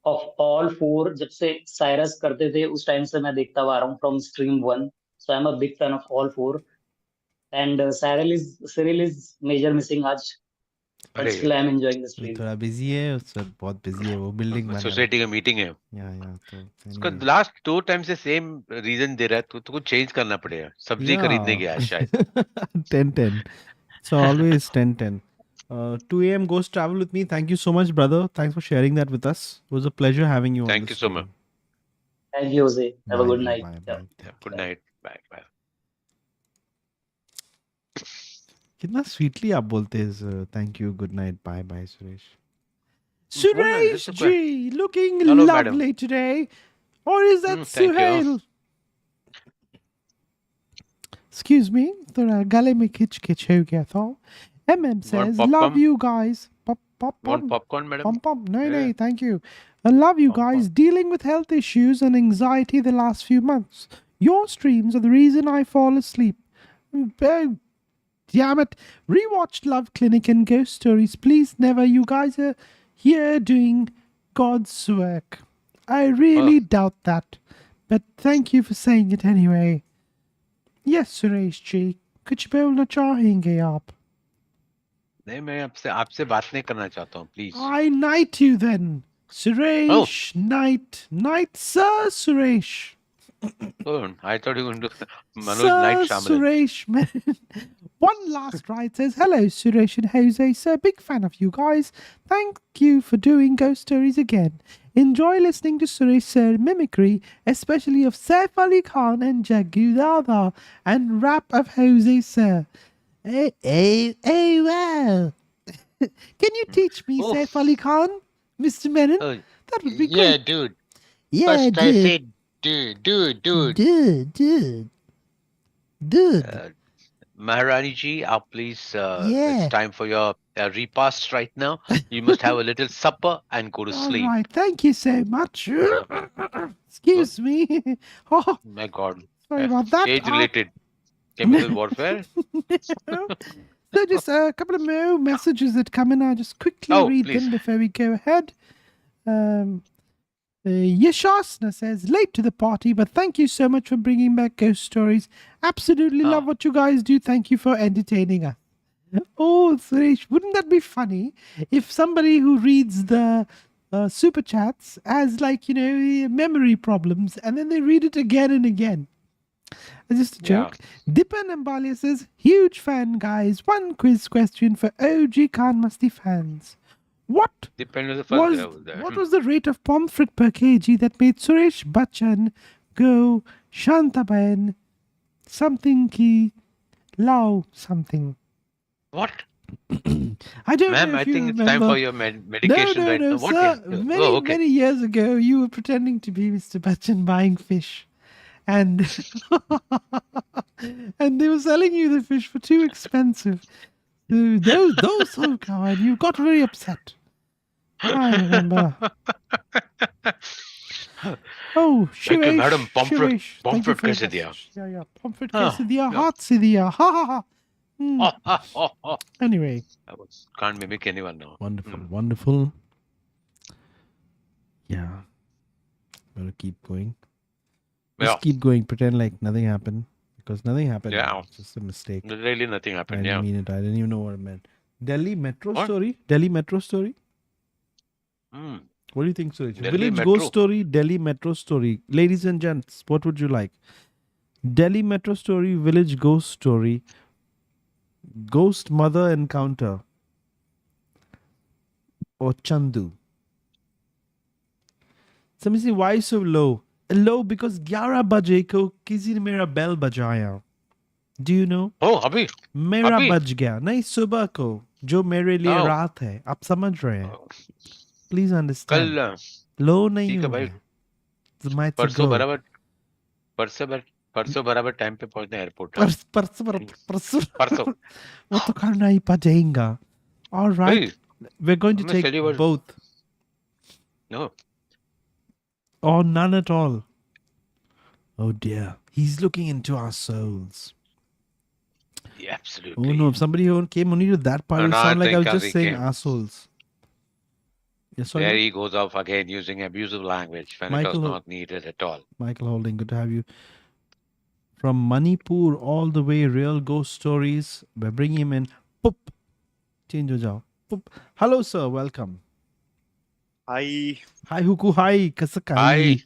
Of all four. जब से Cyrus करते थे उस time से मैं देखता हुआ आ रहा हूँ, from stream 1। So I am a big fan of all four. And Cyril is major missing आज, बट अरे still I am enjoying the वो स्ट्रीम। थोड़ा बिजी है, उससे बहुत बिजी है, वो बिल्डिंग बना रहा है। सोसाइटी का मीटिंग है या तो उसका। एनीवे लास्ट 2 टाइम से सेम रीजन दे रहा है, तो कुछ चेंज करना पड़ेगा। सब्जी खरीदने या गया है शायद। 10-10. So always 10-10. 2 a.m. goes travel with me. Thank you so much, brother. Thanks for sharing that with us. It was a pleasure having you on thank this you so much. stream. Thank you Jose, have a Bye, good bro. Night. Bye, bye. Take good care. Night. Bye bye. कितना sweetly आप बोलते हैं thank you, good night, bye bye, Suresh. बोलना Suresh just G, looking hello madam. lovely today. Or is that thank you. Suhail? Excuse me, थोड़ा गले में खिच खिच हो गया था. MM want says, love popcorn? you guys. Pop, pop, pop. Want popcorn madam? Pom pom. No, no, thank you. I love you guys. Popcorn. Dealing with health issues and anxiety the last few months. Your streams are the reason I fall asleep. Oh, damn it. Rewatched Love Clinic and Ghost Stories. Please, never. You guys are here doing God's work. I really doubt that. But thank you for saying it anyway. Yes, Suresh जी. कुछ बोलना चाहेंगे आप? नहीं मैं आपसे आपसे बात नहीं करना चाहता हूँ, please. I knight you then. Oh Suresh, knight. Knight, Sir Suresh. I thought you going to Manoj Night Sir Shyamalan. Suresh, man. One last ride says, hello, Suresh and Jose. Sir, big fan of you guys. Thank you for doing Ghost Stories again. Enjoy listening to Suresh Sir mimicry, especially of Saif Ali Khan and Jagu Dada, and rap of Jose Sir. Hey, well. Can you teach me oh Saif Ali Khan, Mr. Menon? That would be yeah great. dude, Yeah, first I dude. said dude. Dude. Maharani ji, please, it's Yeah. time for your repast right now. You must have a little supper and go to All sleep. right. Thank you so much. Oh, Excuse me. Oh, my God. sorry about that. Age related chemical warfare. So just a couple of more messages that come in. I'll just quickly Oh, read please. them before we go ahead. Um, Yashasna says, late to the party, but thank you so much for bringing back ghost stories. Absolutely love Oh, what you guys do. Thank you for entertaining us. Oh, Suresh, wouldn't that be funny if somebody who reads the super chats has, like, memory problems and then they read it again and again? Just a yeah. joke. Dipan Ambalia says, huge fan, guys. One quiz question for OG Khan Masti fans. What Depends on the first guy over there. what was the rate of pomfret per kg that made Suresh Bachchan go Shantabain something ki lao something? What? I don't know Ma'am, I if you think it's time for remember. your No, medication no, right no, now. What? sir. Oh, okay. Many years ago, you were pretending to be Mr. Bachchan buying fish, and and they were selling you the fish for too expensive. Those who come and you got very upset. I remember. Oh, Thank you, madam. Suresh, thank you Pomfret for your कैसे दिया? message. Yeah, pomfret Ah, kaise diya, yeah. haath se diya. Ha ha ha. Hmm. I Anyway, can't mimic anyone now. wonderful. Yeah, better keep going. Just Yeah, keep going. Pretend like nothing happened because nothing happened. yeah. It's just a mistake. Really nothing I happened. didn't Yeah. mean it. I didn't even know what it meant. Delhi Metro What? story. Delhi Metro story. Hmm. What do you think, Suresh? Delhi Village ghost Metro. story, Delhi Metro story. Ladies and gents, what would you like? Delhi Metro story, village ghost story, ghost mother encounter, or Chandu? Let me see why so low. Low because 11 baje ko किसी ने मेरा bell बजाया. Do you know? Oh, अभी मेरा अभी. बज गया. नहीं सुबह को जो मेरे लिए Oh, रात है. आप समझ रहे हैं? Please understand. कल Low नहीं ठीक है हो भाई. गया. It's my to परसों go. बराबर परसों बराबर टाइम पे पहुंचना एयरपोर्ट. हाँ. परसों परसों. वो तो करना ही पड़ेगा. All right. Hey, We're going to मैं take सही बात. both No. or none at all. Oh dear. He's looking into our souls. Yeah, Oh absolutely. no, if somebody who came only to that part, it And would I sound like I think was just he saying came. assholes. Yes, There sorry. he goes off again using abusive language when it was Michael, not needed at all. Michael Holding, good to have you. From Manipur all the way, real ghost stories. We're bringing him in. Poop. Change ho jao. Poop. Hello, sir. Welcome. Hi. Hi, Huku. Hi, Kasakai. Hi.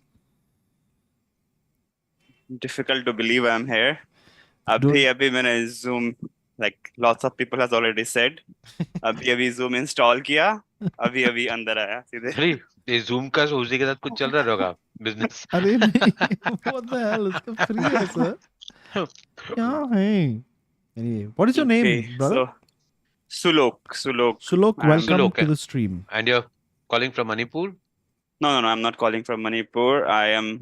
Difficult to believe I'm here. Don't- अभी मैंने Zoom, like lots of people has already said. अभी Zoom install किया. अभी अंदर आया सीधे. अरे ये जूम का उसी के साथ कुछ चल रहा होगा बिजनेस. अरे नहीं. What the hell? It's free है, sir. Yeah, hey. Anyway, what is your name, Okay, brother? so Sulok. Sulok, I'm- welcome Sulok, to eh? the stream. And you're calling from Manipur? No, I'm not calling from Manipur. I am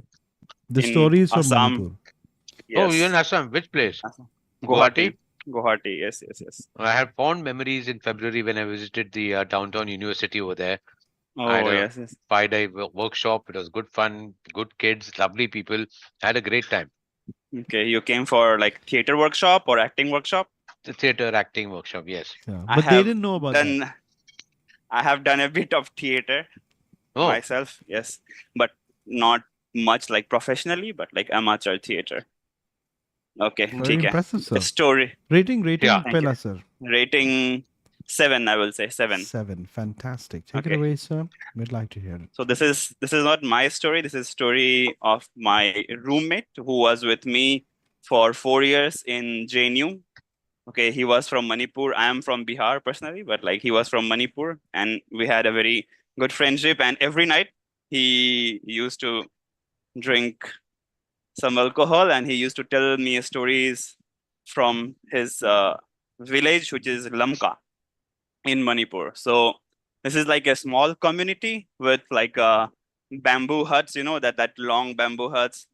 The in story is from Assam. Manipur. Oh, Yes. you're in Assam. Which place? Assam. Guwahati? Guwahati. Yes. I had fond memories in February when I visited the downtown university over there. I had Oh, a yes. 5-day workshop. It was good fun, good kids, lovely people. I had a great time. Okay, you came for like theater workshop or acting workshop? The theater acting workshop, yes. Yeah, I but they have didn't know about that. I have done a bit of theater Oh, myself, yes, but not much like professionally, but like amateur theater. Okay, Very ठीक है. impressive, sir. The story Rating, Yeah. Thank pehla, you. sir. rating 7, I will say 7. 7. Fantastic. Take it Okay. away, sir. We'd like to hear it. So this is not my story. This is story of my roommate who was with me for 4 years in JNU. Okay, he was from Manipur. I am from Bihar personally, but like he was from Manipur, and we had a very good friendship. And every night he used to drink some alcohol, and he used to tell me stories from his village, which is Lamka in Manipur. So this is like a small community with like bamboo huts, that long bamboo huts,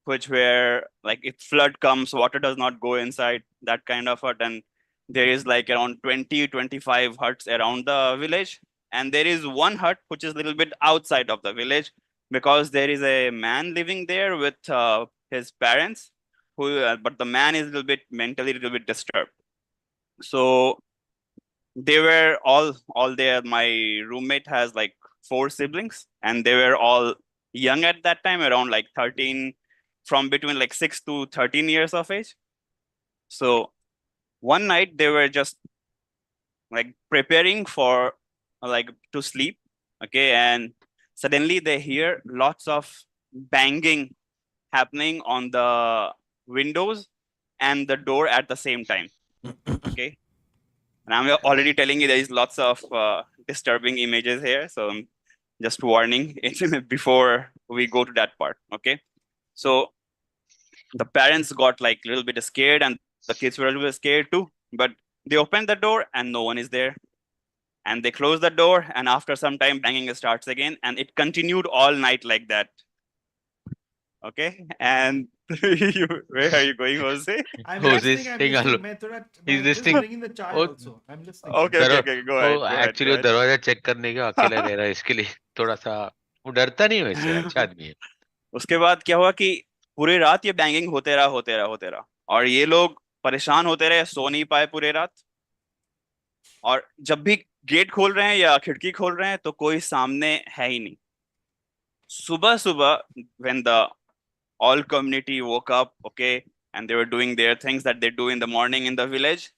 which where like if flood comes, water does not go inside, that kind of hut. And there is like around 20-25 huts around the village. And there is one hut which is a little bit outside of the village, because there is a man living there with his parents, but the man is a little bit mentally a little bit disturbed. So they were all there. My roommate has like 4 siblings, and they were all young at that time, around like 13, from between like 6 to 13 years of age. So one night they were just like preparing for like to sleep, okay, and suddenly they hear lots of banging happening on the windows and the door at the same time. Okay, and I'm already telling you there is lots of disturbing images here, so I'm just warning before we go to that part. Okay, so the parents got like a little bit scared, and the kids were a little bit scared too, but they opened the door and no one is there. And they close the door, and after some time banging starts again, and it continued all night like that. Okay, and Where are you going, Jose? I'm Who's listening. this I'm thing? listening. मैं थोड़ा He's मैं just listening. bringing the chai Oh, also. I'm listening. Okay, okay, okay. Go वो ahead, go ahead, go actually ahead. दरवाजा check करने का अकेला रह रहा है, इसके लिए थोड़ा सा वो डरता नहीं है, वैसे अच्छा आदमी है। उसके बाद क्या हुआ कि पूरी रात ये बैंगिंग होते रहा और ये लोग परेशान होते रहे, सो नहीं पाए पूरे रात। और जब भी गेट खोल रहे हैं या खिड़की खोल रहे हैं तो कोई सामने है ही नहीं। सुबह सुबह when the all community woke up, okay, and they were doing their things that they do in the morning in the village,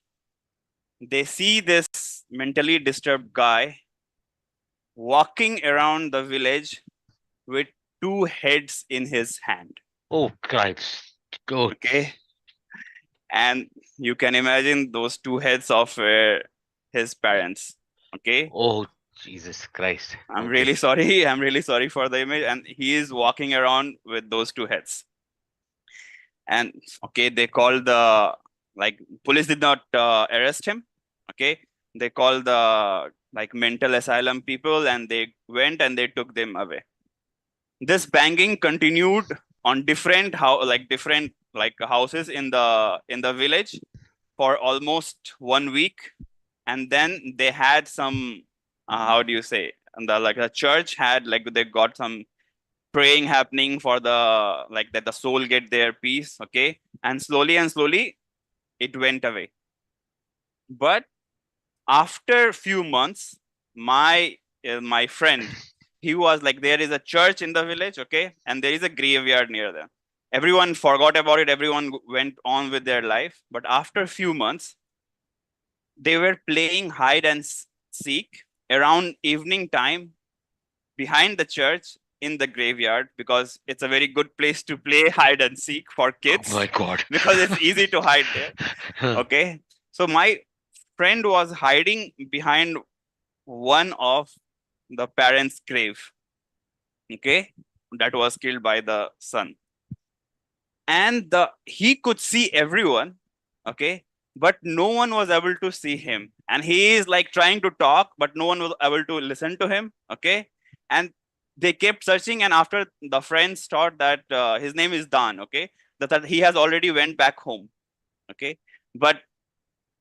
they see this mentally disturbed guy walking around the village with two heads in his hand. Oh Christ. Oh, Okay, and you can imagine those two heads of his parents. Okay, oh Jesus Christ. I'm Okay. really sorry. I'm really sorry for the image. And he is walking around with those two heads. And okay, they called the like police did not arrest him. Okay, they called the like mental asylum people, and they went and they took them away. This banging continued on different houses in the village for almost 1 week, and then they had some how do you say, and the church had like they got some praying happening for the like that the soul get their peace. Okay, and slowly it went away. But after few months, my friend, he was like, there is a church in the village, okay, and there is a graveyard near them. Everyone forgot about it, everyone went on with their life. But after a few months, they were playing hide and seek around evening time behind the church in the graveyard, because it's a very good place to play hide and seek for kids. Oh my God. Because it's easy to hide there. Okay, so my friend was hiding behind one of the parents' grave, okay, that was killed by the son. And he could see everyone, okay, but no one was able to see him. And he is like trying to talk, but no one was able to listen to him, okay. And they kept searching, and after the friends thought that his name is Dan, okay, that he has already went back home, okay. But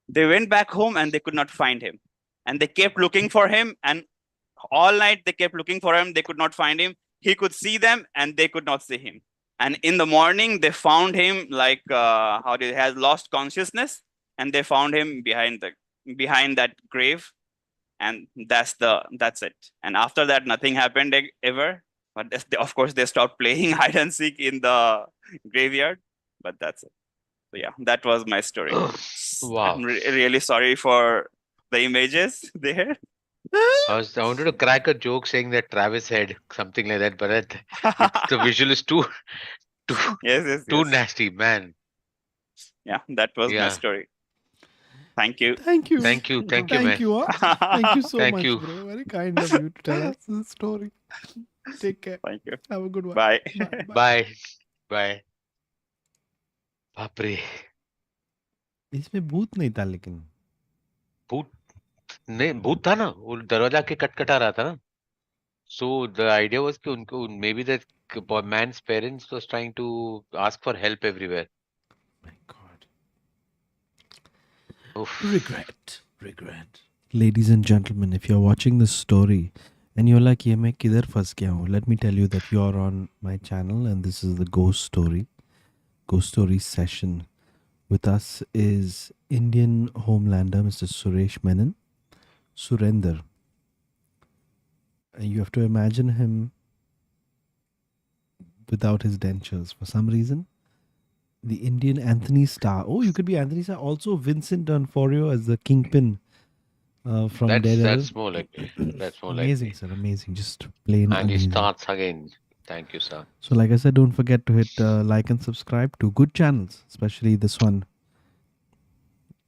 they went back home and they could not find him, and they kept looking for him, and all night they kept looking for him. They could not find him. He could see them and they could not see him. And in the morning they found him like he has lost consciousness, and they found him behind that grave. And that's it. And after that nothing happened ever. But of course they stopped playing hide and seek in the graveyard. But that's it. So yeah, that was my story. Wow. I'm really sorry for the images there. I wanted to crack a joke saying that Travis had something like that, but the visual is too Yes. nasty, man. Yeah, that was my Yeah. story. Thank you. Thank you. Thank you, man. Thank you. Thank you so Thank much, you. bro. Very kind of you to tell us this story. Take care. Thank you. Have a good one. Bye. Bye. Bye. बाप रे, इसमें भूत नहीं था लेकिन भूत नहीं, भूत था ना, वो दरवाजा के कटकटा रहा था ना. So the idea was कि उनको maybe the man's parents was trying to ask for help everywhere. My God. Oof. Regret. Ladies and gentlemen, if you're watching this story and you're like, ये मैं किधर फंस गया हूँ, let me tell you that you're on my channel and this is the ghost story session. With us is Indian Homelander, Mr. Suresh Menon, Surender. You have to imagine him without his dentures for some reason. The Indian Anthony Starr. Oh, you could be Anthony Starr. Also, Vincent D'Onofrio as the Kingpin from Daredevil. That's more like Amazing, sir. Amazing. Just plain And he amazing. starts again. Thank you, sir. So, like I said, don't forget to hit like and subscribe to good channels, especially this one.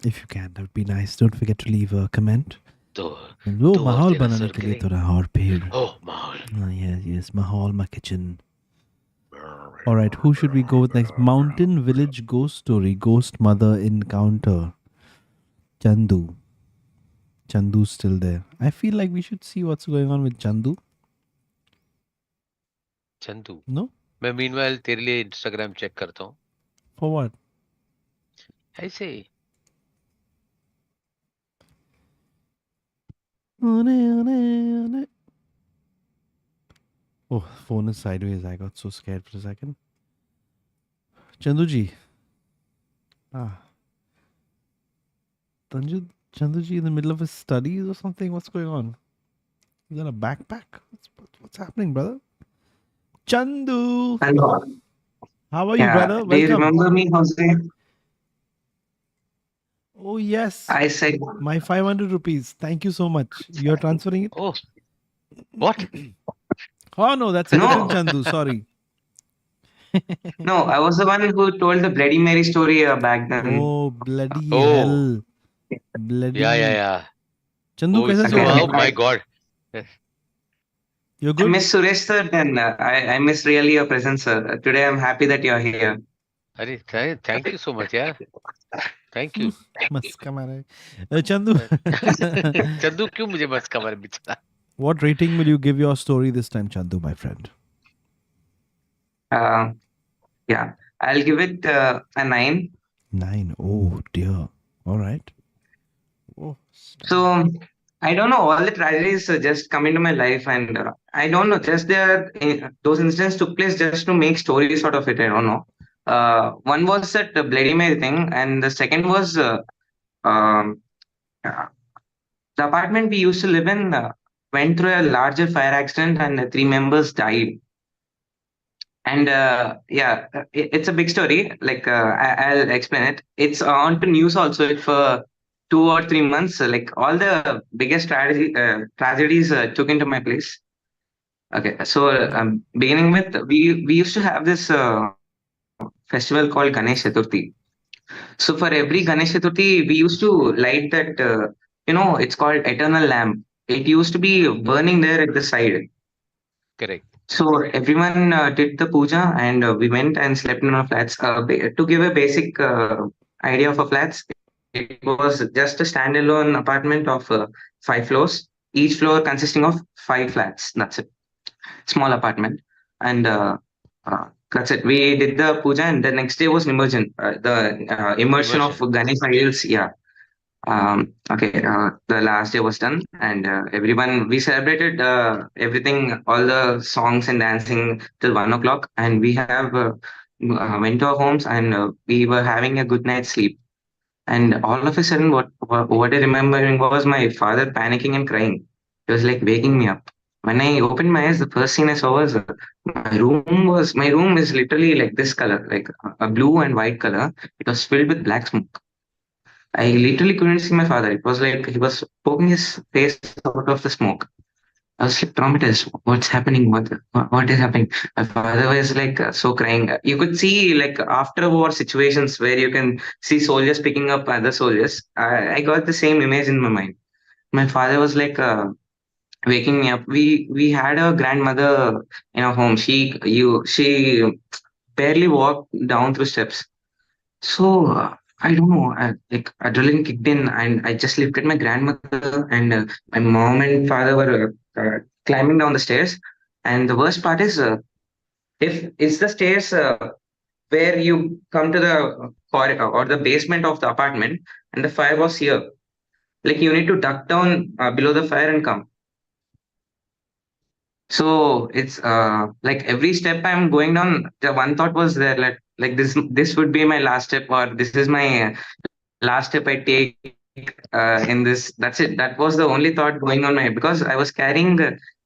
If you can, that would be nice. Don't forget to leave a comment. तो वो तो माहौल तेरा बनाने sir के लिए करें। थोड़ा और पेड़. Oh, माहौल. Yes, माहौल, my kitchen. All right, who should we go with next? Mountain Village Ghost Story, Ghost Mother Encounter. Chandu. Chandu's still there. I feel like we should see what's going on with Chandu. Chandu. No? मैं meanwhile तेरे लिए Instagram check करता हूँ For what? ऐसे ही। Oh, phone is sideways. I got so scared for a second. Chanduji. Ah, Chanduji in the middle of his studies or something? What's going on? Is that a backpack? What's happening, brother? Chandu! Hello. How are you, Yeah. brother? Do you Welcome. remember me, Jose? Oh, yes. I said, My 500 rupees. Thank you so much. You're transferring it? Oh, what? Oh, no, that's a different no, Chandu. Sorry. no, I was the one who told the Bloody Mary story back then. Oh, bloody Oh, hell. yeah, Bloody. yeah. Chandu, Oh, कैसे so चल Okay. रहा oh है? my God. You're I good? miss Suresh sir then. I miss really your presence, sir. Today I'm happy that you're here. अरे thank you so much यार. Thank Hmm, you. मस्का मारा है. Chandu, Chandu क्यों मुझे मस्का मारे बेचारा? what rating will you give your story this time, Chandu, my friend? Uh, yeah. I'll give it a 9. 9. Oh, dear. All right. Oh, So I don't know, all the tragedies just come into my life, and I don't know, just those incidents took place just to make stories out of it. I don't know. One was that Bloody Mary thing, and the second was um, uh, the apartment we used to live in went through a larger fire accident, and 3 members died. And yeah, it's a big story. Like I'll explain it. It's on to news also for 2 or 3 months. Like all the biggest tragedies took into my place. Okay, so beginning with, we used to have this festival called Ganesh Chaturthi. So for every Ganesh Chaturthi, we used to light that. It's called eternal lamp. It used to be burning there at the side. Correct. So everyone did the puja, and we went and slept in our flats. To give a basic idea of a flats, it was just a standalone apartment of 5 floors, each floor consisting of 5 flats. That's it, small apartment, and that's it. We did the puja, and the next day was Nimmerjan, the immersion of Immersion. Ganesh idols. Yeah, okay, the last day was done, and everyone we celebrated everything, all the songs and dancing till 1 o'clock, and we have went to our homes, and we were having a good night's sleep. And all of a sudden, what I remembering was my father panicking and crying. He was like waking me up. When I opened my eyes, the first thing I saw was my room is literally like this color, like a blue and white color. It was filled with black smoke. I literally couldn't see my father. It was like he was poking his face out of the smoke. I was like traumatized. What's happening? What is happening? My father was like so crying. You could see like after war situations where you can see soldiers picking up other soldiers. I got the same image in my mind. My father was like waking me up. We had a grandmother in our home. She barely walked down through steps. So I don't know, like adrenaline kicked in, and I just lifted my grandmother, and my mom and father were climbing down the stairs. And the worst part is, if it's the stairs where you come to the corridor or the basement of the apartment, and the fire was here, like you need to duck down below the fire and come. So it's like every step I'm going down, the one thought was there, like this would be my last step, or this is my last step I take in this. That's it. That was the only thought going on my head, because I was carrying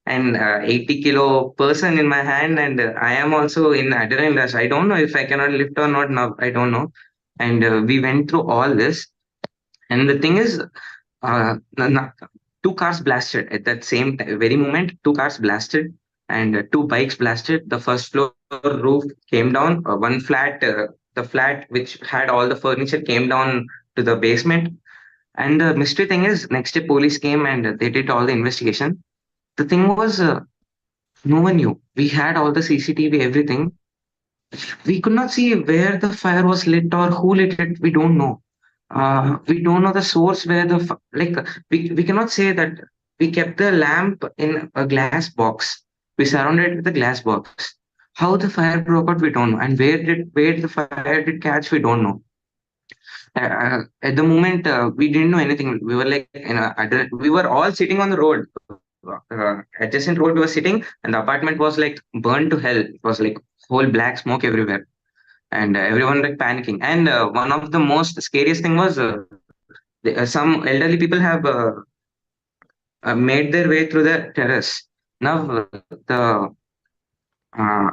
an 80-kilo person in my hand, and I am also in adrenaline rush. I don't know if I cannot lift or not now. I don't know. And we went through all this, and the thing is, two cars blasted at that very moment. Two cars blasted, and two bikes blasted. The first floor roof came down. One flat, the flat which had all the furniture, came down to the basement. And the mystery thing is, next day police came and they did all the investigation. The thing was, no one knew. We had all the CCTV, everything. We could not see where the fire was lit or who lit it. We don't know. We don't know the source where like we cannot say that we kept the lamp in a glass box. We surrounded it with a glass box. How the fire broke out, we don't know, and where the fire did catch, we don't know. At the moment, we didn't know anything. We were like, we were all sitting on the road, adjacent road. We were sitting, and the apartment was like burned to hell. It was like whole black smoke everywhere, and everyone like panicking. And one of the most scariest thing was some elderly people have made their way through the terrace. Now the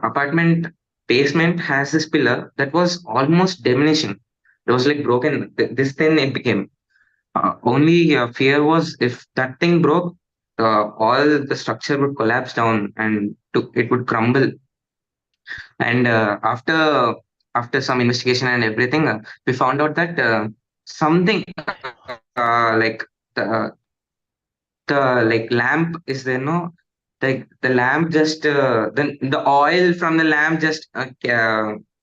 apartment basement has this pillar that was almost diminishing. It was like broken. This thin it became. Only fear was if that thing broke, all the structure would collapse down and it would crumble. And after some investigation and everything, we found out that something like the like lamp is there, no, like the lamp just the oil from the lamp just like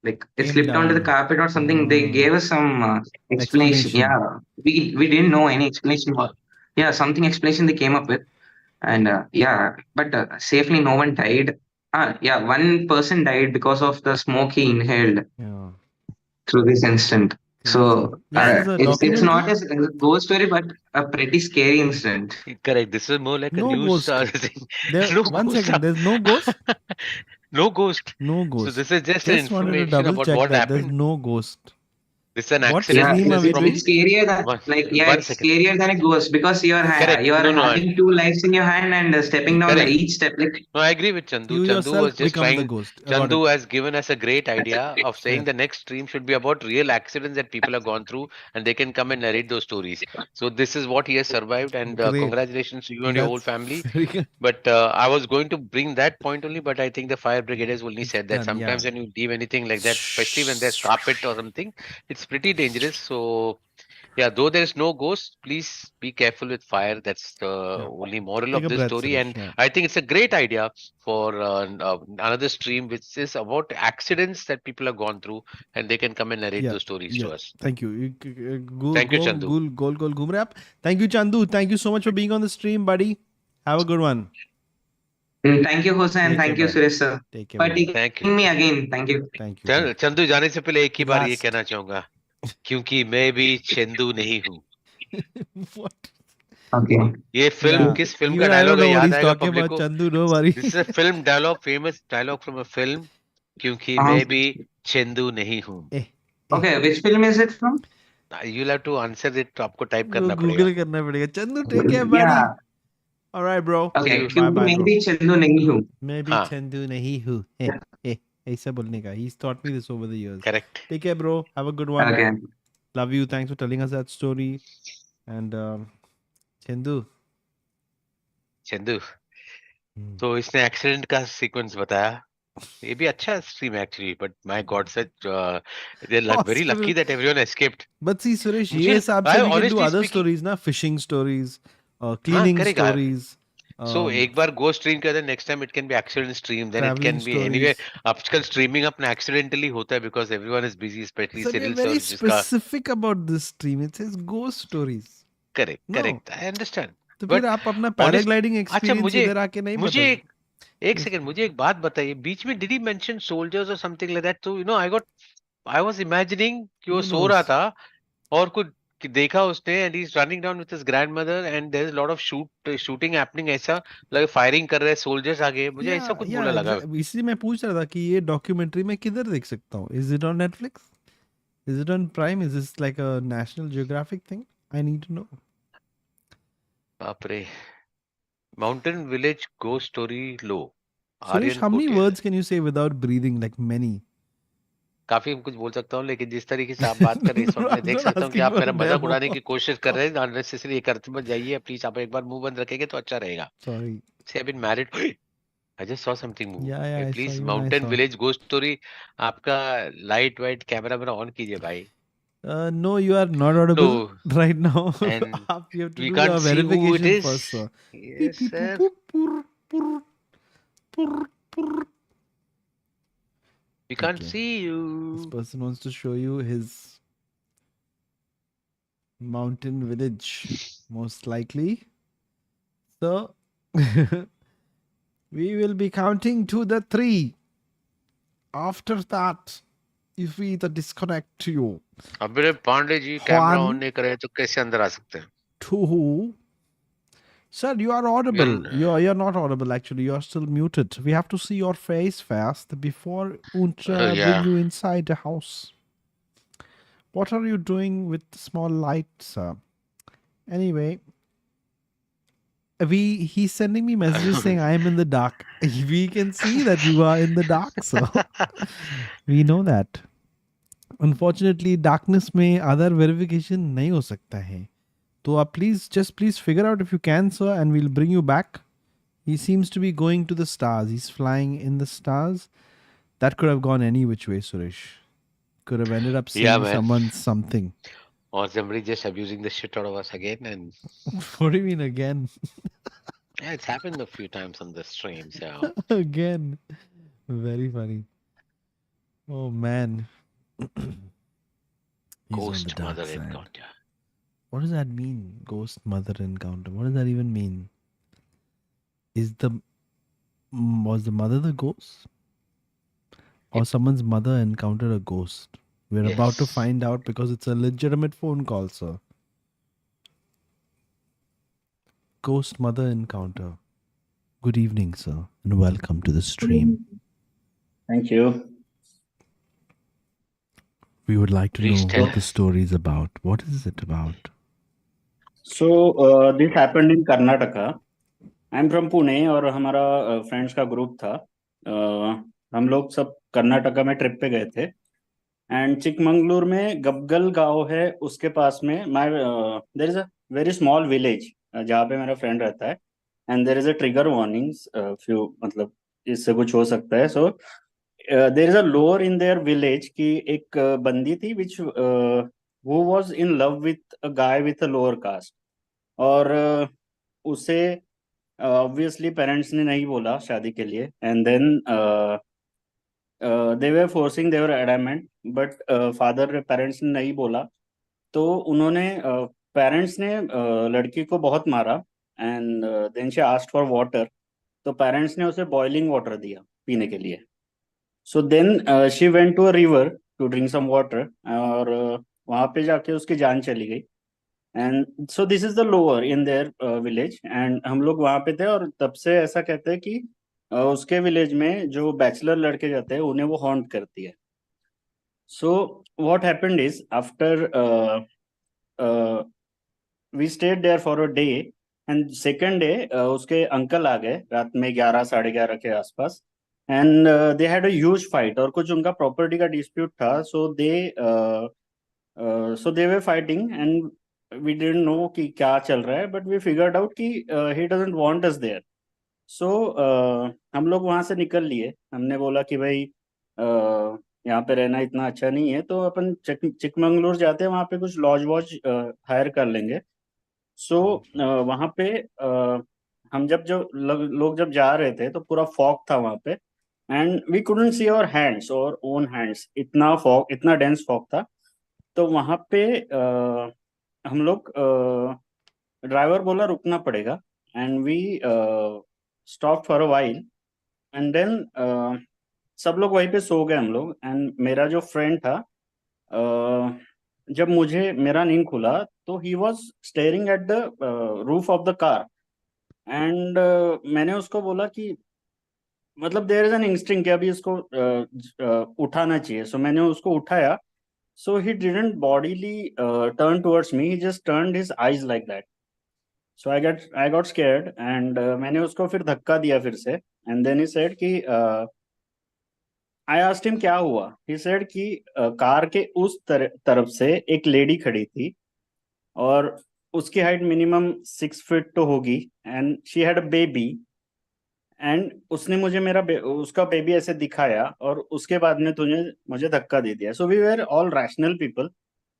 it Came slipped onto the down. carpet or something. They gave us some explanation. Explanation. Yeah, we didn't know any explanation. Yeah, something explanation they came up with. And yeah, but safely no one died. Yeah, one person died because of the smoke he inhaled Yeah. through this incident. Crazy. So Yeah, there's a it's not documentary. a ghost story, but a pretty scary incident. Correct. This is more like a No news ghost. thing. There. No One ghost. second. There's no ghost. No ghost. No So ghost. this is just an Just wanted to information double about check what that there's happened. no ghost. This is an What accident. Yeah, stream are we From doing? it's scarier than one, yeah, one it's second. scarier than a ghost because Correct. you are No, no, having two lives in your hand and stepping down correct. each step. Like No, I agree with Chandu. You Chandu yourself was just become the trying. ghost. Got Chandu it. has given us a great idea of saying Fair. the next stream should be about real accidents that people have gone through and they can come and narrate those stories. So this is what he has survived, and Great. congratulations to you and your whole That's family. very good. But I was going to bring that point only, but I think the fire brigade has only It's said that done. Yeah. sometimes when you leave anything like that, especially when there's carpet or something, it's pretty dangerous. So yeah, though there is no ghost, please be careful with fire. That's the Yeah. only moral Take of a this breath, story. Suresh. And Yeah. I think it's a great idea for another stream, which is about accidents that people have gone through, and they can come and narrate Yeah. those stories Yeah. to us. Thank you. Go Thank you, go Chandu. goal goal rap. Thank you, Chandu. Thank you so much for being on the stream, buddy. Have a good one. thank you, Jose, and Take care, thank you, bye. Suresh sir, Take care, for bye. Thank taking you. me again. Thank you. Thank you. Thank Chandu जाने से पहले एक ही you. बार ये Last. कहना चाहूंगा, क्योंकि मैं भी चंदू नहीं हूँ. What? Okay. ये फिल्म Yeah. किस फिल्म का Even I डायलॉग don't है know what याद he's आएगा talking पब्लिक about, को? Chandu. No worry. This is a film dialogue, famous dialogue from a film, क्योंकि Um, मैं भी चंदू नहीं हूँ. Eh. okay, which film is it from? You'll have to answer it, तो आपको टाइप करना Google पड़ेगा. करना पड़ेगा. Chandu, take care, buddy. Yeah. All right, bro. Okay, you- Bye क्योंकि bye, मैं bro. भी चंदू नहीं हूँ. मैं भी हाँ. चंदू नहीं हूँ. ऐसा बोलने का. He's taught me this over the years. Correct. Take care, bro. Have a good one. Okay. Love you. Thanks for telling us that story. And Chandu. Chandu, Hmm. तो इसने एक्सीडेंट का सीक्वेंस बताया. ये भी अच्छा stream actually, but my God such they are very Hospital. Lucky that everyone escaped. But see, Suresh, मुझे- ये हिसाब से I we can do honestly other speaking- stories, ना? Fishing stories, cleaning करेगा. stories. So एक बार गो स्ट्रीम कर दे, next time it can be accident stream, then it traveling can be anyway. stories. आजकल स्ट्रीमिंग अपना एक्सीडेंटली होता है because everyone is busy, especially So Cyril they're very sir जिसका. specific about this stream. It says ghost stories. Correct No. Correct, I understand. तो But फिर आप अपना honest- paragliding अच्छा, एक्सपीरियंस मुझे- इधर आके नहीं मुझे बता. एक सेकंड, मुझे एक बात बताइए. बीच में डिड ही मेंशन सोल्जर्स और समथिंग लाइक दैट? तो आई वाज इमेजिनिंग कि वो Who सो रहा knows? था और कुछ कि देखा उसने, and he is running down with his grandmother and there is lot of shooting happening, ऐसा लगे फायरिंग कर रहे हैं सोल्जर्स आगे. मुझे ऐसा कुछ बोला लगा. इसलिए मैं पूछ रहा था कि ये डॉक्यूमेंट्री मैं किधर देख सकता हूँ. Is it on Netflix? Is it on Prime? Is this like a National Geographic thing? I need to know. बाप रे. माउंटेन विलेज गोस्ट स्टोरी लो. Suresh, how many words can you say without breathing? Like many. काफी कुछ बोल सकता हूँ, लेकिन जिस तरीके से आप बात कर रहे हैं इस वक्त मैं देख सकता हूँ कि आप मेरा मजाक उड़ाने की कोशिश कर रहे हैं. अननेसेसरी ये करते मत जाइए प्लीज. आप एक बार मुंह बंद रखेंगे तो अच्छा रहेगा. Sorry. See, I've been married. I just saw something move. Yeah, I Please, saw you, I mountain saw. Village ghost story. आपका लाइट वाइट कैमरा मेरा ऑन कीजिए भाई. No, you are not audible No. right now. And You have to we do can't a see who it verification is. first, sir. Yes, sir. We can't Okay. see you. This person wants to show you his mountain village, most likely. So we will be counting to the 3. after that, if we either disconnect you, अब मेरे Pandey ji camera on Juan, नहीं करे तो कैसे अंदर आ सकते हैं? two. Sir, you are audible. Again, You're not audible actually. You're still muted. We have to see your face first before Uncha bring yeah. you inside the house. What are you doing with the small light, sir? Anyway, he's sending me messages saying I am in the dark. We can see that you are in the dark, sir. We know that. Unfortunately, darkness में other verification नहीं हो सकता है. तो आप please figure out if you can, sir, and we'll bring you back. He seems to be going to the stars. He's flying in the stars. That could have gone any which way, Suresh. Could have ended up Yeah, saying man. someone something. Or somebody just abusing the shit out of us again, and What do you mean again? yeah, it's happened a few times on the stream. So Again. Very funny. Oh man. He's on the ghost dark mother side. encounter. What does that mean? Ghost mother encounter. What does that even mean? Was the mother the ghost? Or someone's mother encountered a ghost? We're about to Yes. find out because it's a legitimate phone call, sir. Ghost mother encounter. Good evening, sir, and welcome to the stream. Thank you. We would like to Please know tell what the us. story is about. What is it about? So this happened in Karnataka. I'm from Pune और हमारा friends का group था. हम लोग सब कर्नाटका में trip पे गए थे एंड चिकमंगलूर में गबगल गांव है उसके पास में there is a very small village जहाँ पे मेरा फ्रेंड रहता है and there is a trigger warnings few मतलब इससे कुछ हो सकता है. So there is a lore in their village की एक बंदी थी विच वो was in love with a guy with a lower caste और उसे ऑब्वियसली पेरेंट्स ने नहीं बोला शादी के लिए and then they were forcing they were adamant but father parents ने नहीं बोला तो उन्होंने पेरेंट्स ने लड़की को बहुत मारा and then she asked for water तो पेरेंट्स ने उसे बॉइलिंग वाटर दिया पीने के लिए. So then she went to a river to drink some water और वहां पे जाके उसकी जान चली गई. And so this is the lore in their village and हम लोग वहां पे थे और तब से ऐसा कहते हैं कि उसके विलेज में जो बैचलर लड़के जाते हैं उन्हें वो हॉन्ट करती है. So what happened is after we stayed there for a day and second day उसके अंकल आ गए रात में 11 साढ़े 11 के आसपास and they had a huge fight और कुछ उनका प्रॉपर्टी का डिस्प्यूट था. So they were fighting and we didn't know कि क्या चल रहा है बट वी फिगर्ड आउट कि he doesn't want us there. So हम लोग वहां से निकल लिए. हमने बोला कि भाई यहाँ पे रहना इतना अच्छा नहीं है तो अपन चिकमंगलूर जाते हैं वहाँ पे कुछ लॉज वॉज हायर कर लेंगे. सो वहाँ पे हम जो लोग जब जा रहे थे तो पूरा फॉग था वहाँ पे and we couldn't see our hands और ओन हैंड्स इतना फॉग इतना डेंस फॉग था. तो वहाँ पे हम लोग ड्राइवर बोला रुकना पड़ेगा and we stop for a while and then सब लोग वहीं पे सो गए हम लोग एंड मेरा जो फ्रेंड था जब मुझे मेरा नींद खुला तो he was staring at the roof of the car and मैंने उसको बोला कि मतलब देयर इज एन इंस्टिंक्ट कि अभी इसको उठाना चाहिए. सो मैंने उसको उठाया. So he didn't bodily turn towards me. He just turned his eyes like that. So I got scared and मैंने उसको फिर धक्का दिया फिर से and then he said कि I asked him क्या हुआ. He said कि कार के उस तरफ से एक लेडी खड़ी थी और उसकी हाइट मिनिमम 6 फीट तो होगी and she had a baby and उसने मुझे उसका बेबी ऐसे दिखाया और उसके बाद में मुझे धक्का दे दिया. So we were all rational people.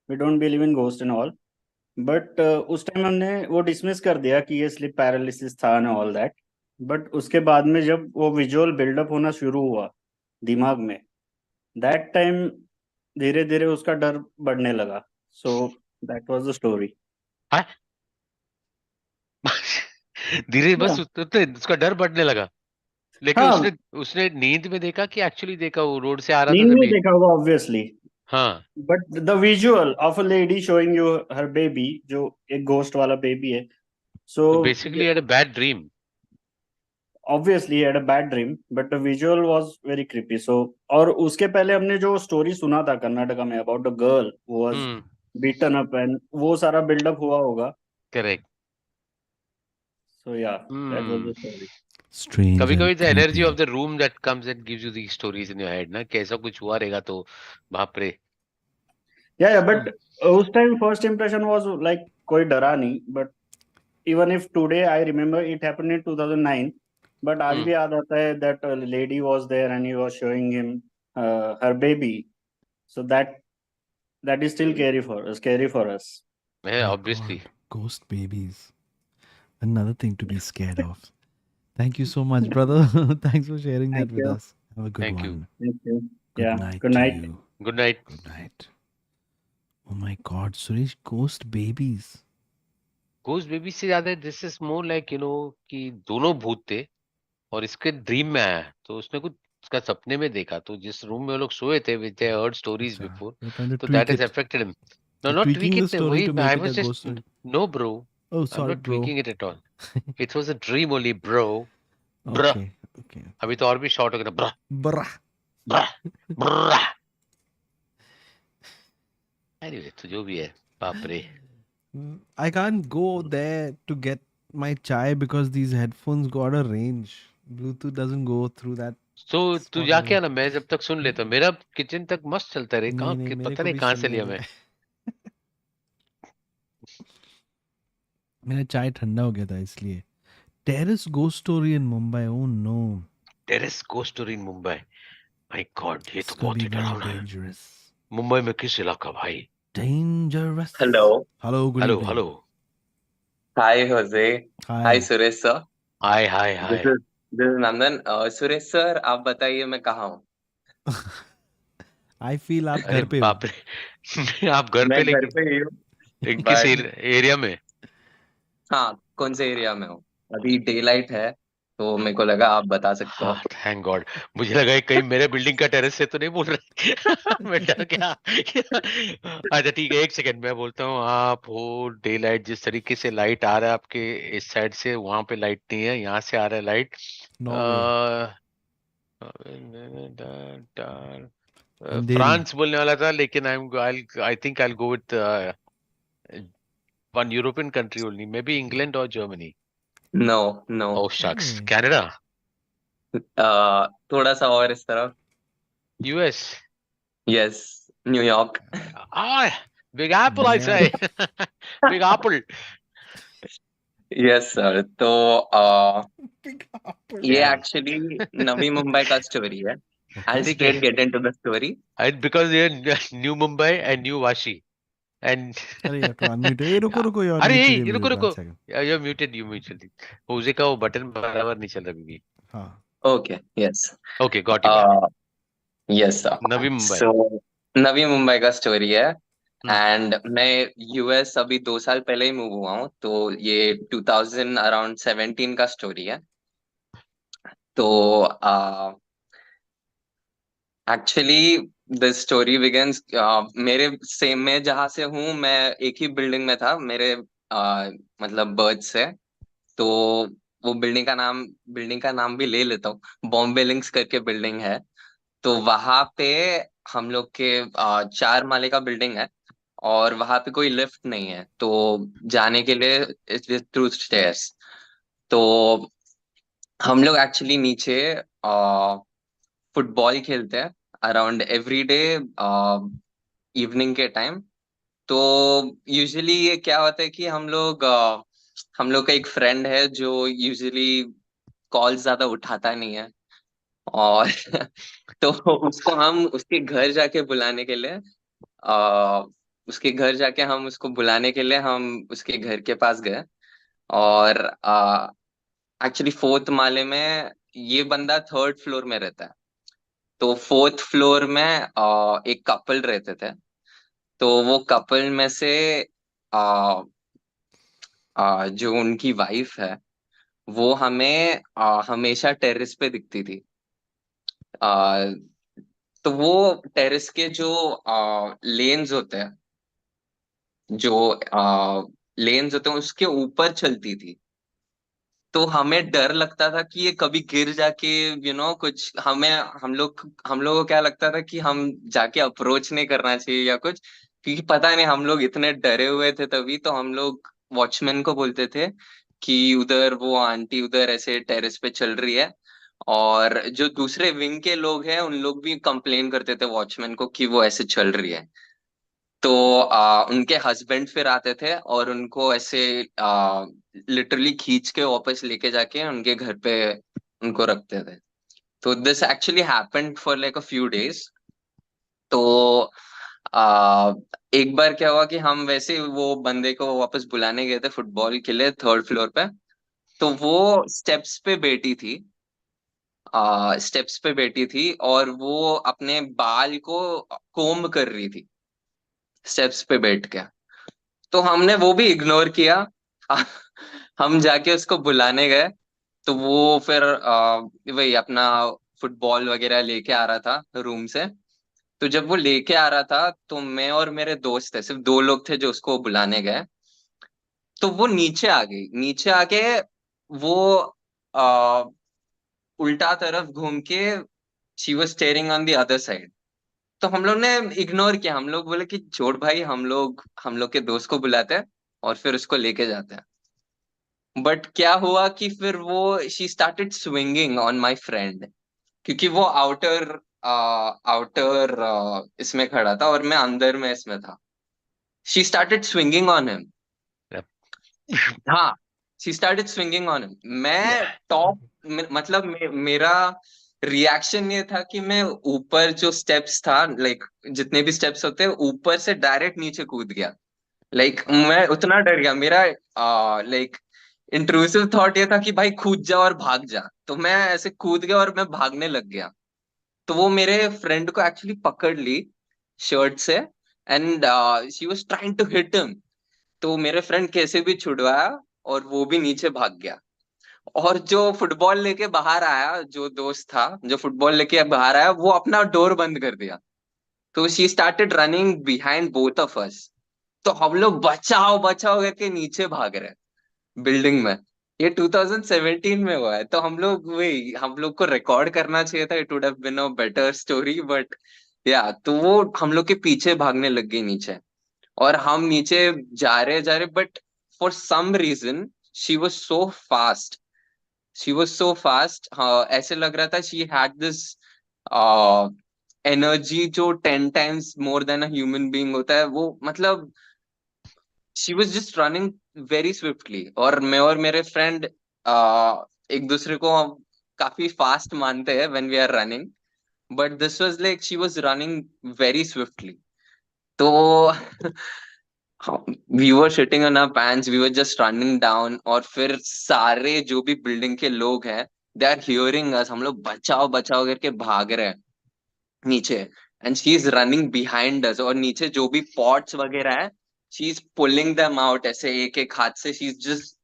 We don't believe in ghost and all but उस टाइम हमने वो डिसमिस कर दिया कि ये स्लिप पैरालिसिस था एंड ऑल दैट. बट उसके बाद में जब वो विजुअल बिल्डअप होना शुरू हुआ दिमाग में दैट टाइम धीरे धीरे उसका डर बढ़ने लगा. So that was the story. हाँ? धीरे बस उसका डर बढ़ने लगा. लेकिन हाँ, उसने उसने नींद में देखा कि एक्चुअली देखा, वो रोड से आ रहा था नींद तो में नहीं? देखा होगा ऑब्वियसली, हाँ, but the visual of a lady showing you her baby, जो एक घोस्ट वाला बेबी है, सो तो basically had a bad dream. obviously he had a bad dream, but the visual was very creepy. So, और उसके पहले हमने जो स्टोरी सुना था कर्नाटका में about the girl who was hmm, beaten up, and वो सारा बिल्डअप हुआ होगा. Correct. So yeah, that was hmm, the story. Strange कभी and कभी the energy of creepy. The room that comes and gives you the stories in your head ना, कि ऐसा कुछ हुआ रहेगा तो बाप रे। Yeah, yeah, हम्म, but उस time first impression was like कोई डरा नहीं, but even if today I remember it happened in 2009, but आज हम्म, भी याद आता है that a lady was there and he was showing him her baby. So that is still scary for us. है My obviously. God, ghost babies. Another thing to be scared of. Thank you so much, brother. Thanks for sharing Thank that with you. us. Have a good thank you. one. Thank you. Good Yeah. night Good to night. you. Good night. Good night. Oh my God, Suresh, ghost babies. Ghost baby से ज्यादा this is more like कि दोनों भूत थे और इसके dream में आया, तो उसने कुछ उसका सपने में देखा, तो जिस रूम में वो लोग सोए थे which they heard stories Acha, before, you're trying to तो that tweak has it. Affected him. No, You're not tweak tweaking the it, story वही to make I it a was ghost just, story. No bro, Oh, I am sorry, not bro. Tweaking it at all, it was a dream only bro. Bro, Okay, okay. अभी तो और भी short हो गया, ब्र Brah. ब्र ब्र। Anyway, तो जो भी है, बाप रे। I can't go there to get my chai because these headphones got a range. Bluetooth doesn't go through that तो तू spot जाके over आना, मैं जब तक सुन लेता हूँ, मेरा किचन तक मस्त चलता रहे, there. नहीं कहाँ नहीं मेरे पता को नहीं भी कहाँ से सुनने लिया दे. मैं। मेरा चाय ठंडा हो गया था इसलिए. Terrace ghost story in Mumbai. Oh no. Terrace ghost story in Mumbai, my God, ये It's तो gonna बहुत be ही very डरावना है। dangerous. मुंबई में किस इलाका भाई? Dangerous. Hello. Hello, good hello evening. Hello. Hi, Jose. Hi, Hi. Suresh sir. Hi hi This hi. is this is Nandan. Suresh sir, आप बताइए मैं कहाँ हूँ? I feel आप अरे घर पे हो. बाप रे। आप घर मैं पे, घर लेकिन पे ही हूँ, किस but एरिया में? हाँ, कौन से एरिया में हूँ? अभी डे लाइट है, तो मेरे को लगा आप बता सकते हाँ, हो. Thank God. मुझे लगा ये कहीं मेरे बिल्डिंग का टेरेस से तो नहीं बोल रहे। मैं डर गया। अच्छा ठीक है, एक सेकंड मैं बोलता हूँ। आप हो डे लाइट, जिस तरीके से लाइट आ रहा है आपके इस साइड से, वहां पे लाइट नहीं है, यहाँ से आ रहा है लाइट। Norway. अंधेरी. फ्रांस बोलने वाला था, लेकिन I think I go with one European country only, may be England और जर्मनी। No, no. ओह शक्स, Hey. कनाडा। थोड़ा सा और इस तरफ. US. Yes, New York. Ah, Big Apple, I say. Miami. Big Apple. Yes sir. तो Big apple. ये Damn. Actually Navi Mumbai का story है. I'll Okay. ठीक straight है। get into the story. Because you're New Mumbai and New Vashi. And अरे यार तो unmute. ए रुको you're अरे muted. ये You're रुको muted. One रुको, second. you're muted, you muted. होजे का वो बटन बराबर नहीं चल रहा अभी। हाँ. Okay, yes. Okay, got you back. Yes sir. Navi Mumbai. So Navi Mumbai का स्टोरी है. हम्म, एंड मैं यूएस अभी 2 साल पहले ही मूव हुआ हूँ, तो ये 2000 अराउंड 17 का स्टोरी है. तो एक्चुअली द स्टोरी बिगिंस मेरे सेम में जहाँ से हूँ, मैं एक ही बिल्डिंग में था मेरे मतलब बर्थ से. तो वो बिल्डिंग का नाम भी ले लेता हूँ, बॉम्बे लिंक्स करके बिल्डिंग है. तो वहां पे हम लोग के 4 माले का बिल्डिंग है, और वहां पे कोई लिफ्ट नहीं है, तो जाने के लिए थ्रू स्टेयर्स. तो हम लोग एक्चुअली नीचे फुटबॉल खेलते हैं अराउंड एवरी डे इवनिंग के टाइम. तो यूजुअली ये क्या होता है कि हम लोग का एक फ्रेंड है जो यूजुअली कॉल ज्यादा उठाता नहीं है, और तो उसको हम आ, उसके घर जाके हम उसको बुलाने के लिए हम उसके घर के पास गए. और एक्चुअली 4th माले में ये बंदा 3rd फ्लोर में रहता है. तो 4th फ्लोर में एक कपल रहते थे. तो वो कपल में से जो उनकी वाइफ है, वो हमें हमेशा टेरेस पे दिखती थी। आ, तो वो टेरेस के जो लेन्स होते हैं, जो लेन्स होते हैं उसके ऊपर चलती थी। तो हमें डर लगता था कि ये कभी गिर जाके कुछ हमें, हम लोगों को क्या लगता था कि हम जाके अप्रोच नहीं करना चाहिए या कुछ, क्योंकि पता नहीं हम लोग इतने डरे हुए थे तभी। तो हम लोग वॉचमैन को बोलते थे कि उधर वो आंटी उधर ऐसे टेरेस पे चल रही है। और जो दूसरे विंग के लोग हैं उन लोग भी कंप्लेन करते थे वॉचमैन को कि वो ऐसे चल रही है। तो उनके हस्बैंड फिर आते थे और उनको ऐसे लिटरली खींच के वापस लेके जाके उनके घर पे उनको रखते थे। तो this actually happened for like a few days. तो आ, एक बार क्या हुआ कि हम वैसे ही वो बंदे को वापस बुलाने गए थे फुटबॉल के लिए, थर्ड फ्लोर पे। तो वो स्टेप्स पे बैठी थी, स्टेप्स पे बैठी थी और वो अपने बाल को कोम्ब कर रही थी स्टेप्स पे बैठ के। तो हमने वो भी इग्नोर किया। हम जाके उसको बुलाने गए। तो वो फिर वही अपना फुटबॉल वगैरह लेके आ रहा था रूम से। तो जब वो लेके आ रहा था तो मैं और मेरे दोस्त थे, सिर्फ दो लोग थे जो उसको बुलाने गए। तो वो नीचे आ गई, नीचे आके वो आ, उल्टा तरफ घूम के she was staring on the other side. तो हम लोग ने इग्नोर किया, हम लोग बोले कि छोड़ भाई, हम लोग के दोस्त को बुलाते हैं और फिर उसको लेके जाते हैं। बट क्या हुआ कि फिर वो she started swinging on my friend, क्योंकि वो आउटर इसमें खड़ा था और मैं अंदर में इसमें था। She started swinging on him. Yep. हाँ, she started swinging on him. मैं टॉप, मतलब मेरा रिएक्शन ये था कि मैं ऊपर जो स्टेप्स था, लाइक जितने भी स्टेप्स होते हैं ऊपर से डायरेक्ट नीचे कूद गया। लाइक मैं उतना डर गया, मेरा लाइक इंट्रूसिव थॉट ये था कि भाई कूद जा और भाग जा। तो मैं ऐसे कूद गया और मैं भागने लग गया। तो वो मेरे फ्रेंड को एक्चुअली पकड़ ली शर्ट से, and she was trying to hit him. तो मेरे फ्रेंड कैसे भी छुड़वाया और वो भी नीचे भाग गया। और जो फुटबॉल लेके बाहर आया, जो दोस्त था जो फुटबॉल लेके बाहर आया, वो अपना डोर बंद कर दिया। तो she started running behind both of us. तो हम लोग बचाओ बचाओ करके नीचे भाग रहे हैं बिल्डिंग में। ये 2017 में हुआ है। तो हम लोग को रिकॉर्ड करना चाहिए था, it would have been a better story. But या तो वो हम लोग के पीछे भागने लग गई नीचे। और हम नीचे जा रहे but for some reason she was so fast, she was so fast. ऐसे लग रहा था शी हैड दिस एनर्जी जो 10 times more than a human being होता है। वो मतलब she was just running very swiftly. और मैं और मेरे फ्रेंड एक दूसरे को काफी फास्ट मानते हैं when we are running. But this was like she was running very swiftly. तो we were sitting on our pants, we were just running down. और फिर सारे जो भी बिल्डिंग के लोग हैं, दे आर हियरिंग अस, हम लोग बचाओ बचाओ करके भाग रहे हैं नीचे। And she is running behind अस। और नीचे जो भी पॉट्स वगैरह है, she is pulling them out ऐसे एक एक हाथ से। She is just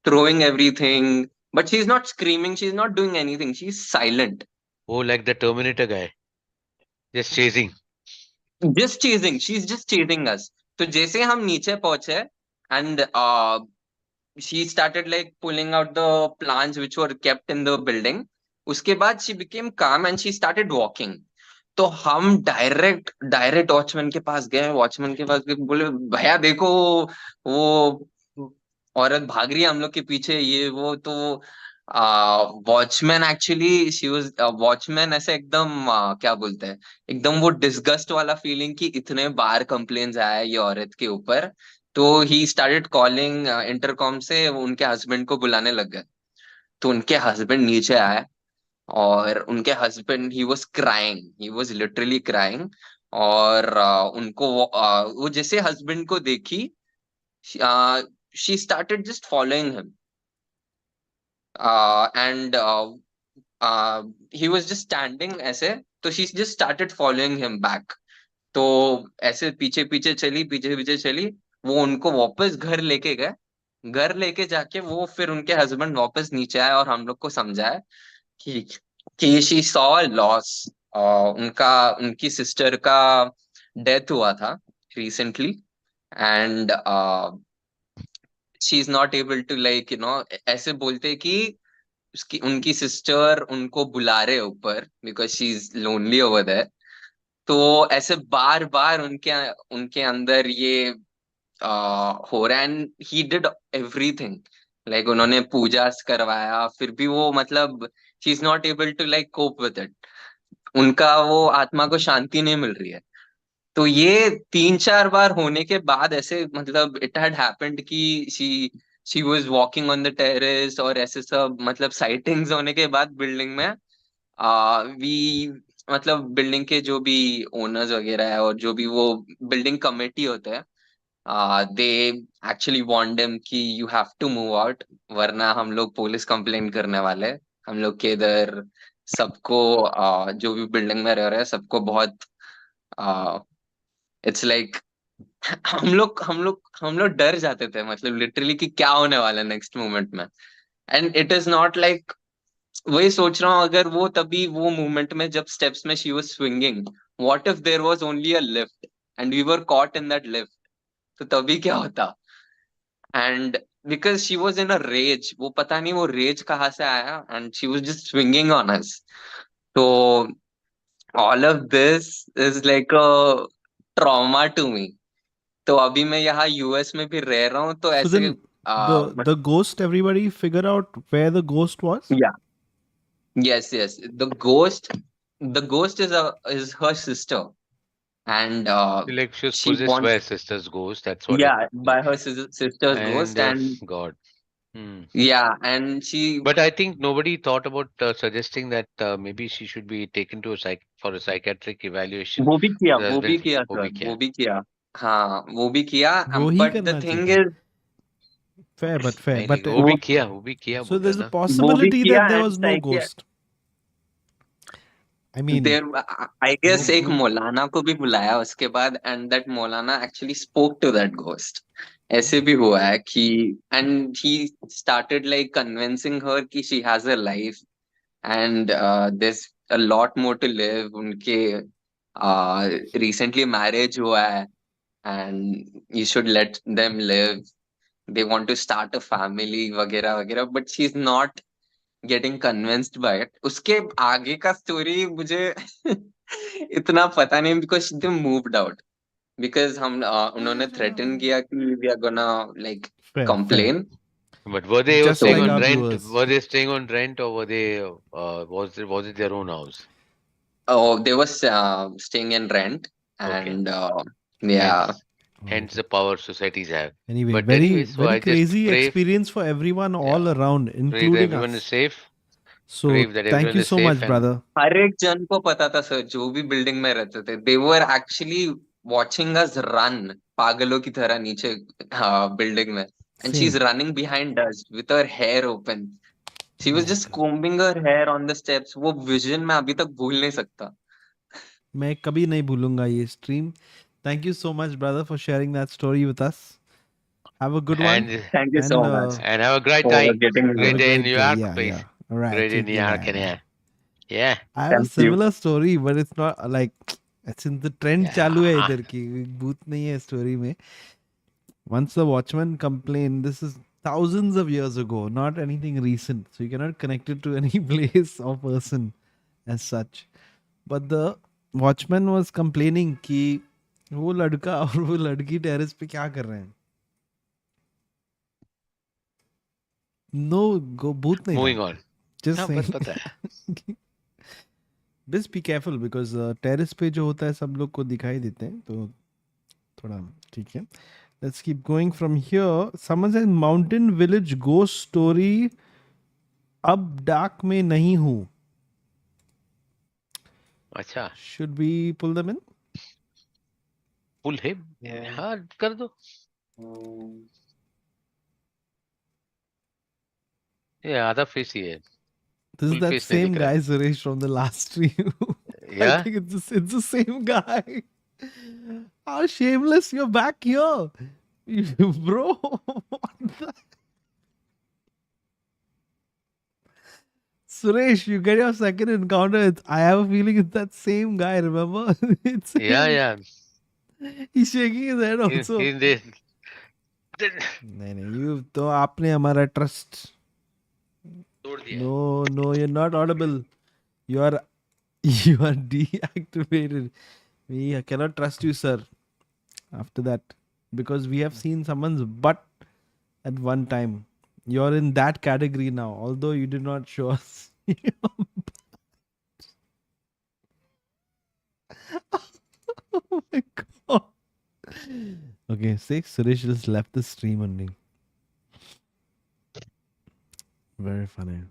throwing everything, but she's not screaming, she's not doing anything, she's silent, Oh, like the Terminator guy, just chasing. just chasing, she's just chasing us. तो जैसे हम नीचे पहुंचे, and she started like pulling out the plants which were kept in the building. उसके बाद she became calm and she started walking. तो हम direct direct watchman के पास गए, वॉचमैन के पास गए, बोले भैया देखो वो औरत भाग रही है हम लोग के पीछे, ये वो। तो watchman actually she was, watchman ऐसे एकदम क्या बोलते हैं, एकदम वो डिस्गस्ट वाला फीलिंग कि इतने बार कंप्लेन्स आया है ये औरत के ऊपर। तो ही स्टार्टेड कॉलिंग इंटरकॉम से, वो उनके हस्बैंड को बुलाने लग गए। तो उनके हस्बैंड नीचे आए और उनके husband he was crying, he was literally crying. और उनको वो जैसे हस्बैंड को देखी, she started just following him, and he was just standing ऐसे। तो she just started following him back. तो ऐसे पीछे पीछे चली, पीछे पीछे चली। वो उनको वापस घर लेके गए घर लेके जाके वो फिर उनके हस्बैंड वापस नीचे आए और हम लोग को समझाया कि शी सॉ लॉस। उनका उनकी सिस्टर का डेथ हुआ था recently, and she is not able to like ऐसे बोलते कि उसकी उनकी सिस्टर उनको बुला रहे ऊपर because she is lonely over there. तो ऐसे बार बार उनके उनके अंदर ये हो रहा, and he did everything, like उन्होंने पूजा करवाया फिर भी वो मतलब she is not able to like cope with it. उनका वो आत्मा को शांति नहीं मिल रही है। तो ये 3-4 बार होने के बाद ऐसे मतलब इट हैड हैपेंड कि she was walking on the terrace, और ऐसे सब मतलब साइटिंग्स होने के बाद बिल्डिंग में वी मतलब बिल्डिंग के जो भी ओनर्स वगैरह है और जो भी वो बिल्डिंग कमेटी होता है, दे एक्चुअली वांट हिम कि you have to move out, वरना हम लोग पुलिस कंप्लेन करने वाले हैं। हम लोग के इधर सबको जो भी बिल्डिंग में रह रहे हैं सबको बहुत इट्स लाइक हम लोग डर जाते थे मतलब लिटरली कि क्या होने वाला है नेक्स्ट मोमेंट में। And it is not like वही सोच रहा हूँ अगर वो तभी वो मोमेंट में जब स्टेप्स में she was swinging, what if there was only a lift and we were caught in that lift, तो तभी क्या होता। And because she was in a rage, वो पता नहीं वो रेज कहाँ से आया, and she was just swinging on us. तो all of this is like a trauma to me. तो अभी मैं यहाँ यूएस में भी रह रहा हूँ तो So ऐसे then the ghost, everybody figure out where the ghost was? या yes, the ghost is her sister, and Like she was she possessed by wants, her sister's ghost. That's what it. yeah, by her sister's And ghost, and God. Hmm. yeah, and she, But I think nobody thought about suggesting that maybe she should be taken to a for a psychiatric evaluation. There has वो been भी किया sir, Obikya. वो भी किया, हाँ वो भी किया, वो ही but the करना thing चाहिए. is Fair, but fair. नहीं But लेकिन वो वो भी किया वो भी किया so बोला there's a ना. वो भी possibility किया that there and was no ghost. I mean, there I no. Guess एक मौलाना को भी बुलाया उसके बाद, एंड दैट मौलाना actually spoke to that ghost. ऐसे भी हुआ है कि and he started like convincing her कि she has a life and this a lot more to live. उनके रिसेंटली मैरिज हुआ है and you should let them live, they want to start a family वगैरह वगैरह, but she is not getting convinced by it. उसके आगे का story मुझे इतना पता नहीं because they moved out, because उन्होंने थ्रेटन किया कि we are gonna like Fair, fair. Complain. But were they Just तो staying like on our rent? viewers. Were they staying on rent or were they was it their own house? They was staying in rent Okay. And या Hence the power societies have. Anyway, But very, anyway, so very I just crazy pray, experience for everyone all yeah, around, pray that including everyone is us. safe. So Pray that thank everyone you is so safe much, and brother. हर एक जन को पता था sir जो भी building में रहते थे, they were actually watching us run पागलों की तरह नीचे बिल्डिंग में, and she is Same. Running behind us with her hair open. She was My just God. combing her hair on the steps। वो विजन मैं अभी तक भूल नहीं सकता। मैं कभी नहीं भूलूंगा ये stream. Thank you so much, brother, for sharing that story with us. Have a good one. and Thank you so And much and have a great for day. getting have Great a me. day in great New day. York, Yeah, please. yeah. All right. Great day in Take New care. York, Bye. and Bye. yeah. I have a Thank you. similar story, but it's not like it's in the trend चालू है Yeah. इधर की भूत नहीं है story में. Once the watchman complained, this is thousands of years ago, not anything recent. So you cannot connect it to any place or person as such. But the watchman was complaining कि वो लड़का और वो लड़की terrace पे क्या कर रहे हैं. No, go भूत नहीं Moving था. on. Just हाँ saying. पता है. Just be careful because terrace पे जो होता है सब लोग को दिखाई देते हैं तो थोड़ा ठीक है. Let's keep going from here. Someone says mountain village ghost story. अब डाक में नहीं हूँ. अच्छा. Should we pull them in? Pull him. हाँ कर दो. ये आधा फेस ही है. This is Full that face नहीं same दिख रहा. guy, Suresh, from the last stream. I Yeah. think it's the same guy. How shameless you're back here. Bro, what the? Suresh, you get your second encounter. I have a feeling it's that same guy. Remember? It's Yeah, him. yeah. He's shaking his head also. In this. नहीं you तो आपने हमारा trust. तोड़ दिया. No, you're not audible. You are deactivated. We cannot trust you, sir. After that, because we have seen someone's butt at one time. You're in that category now, although you did not show us. Oh my god. Okay, say Suresh just left the stream only. Very funny.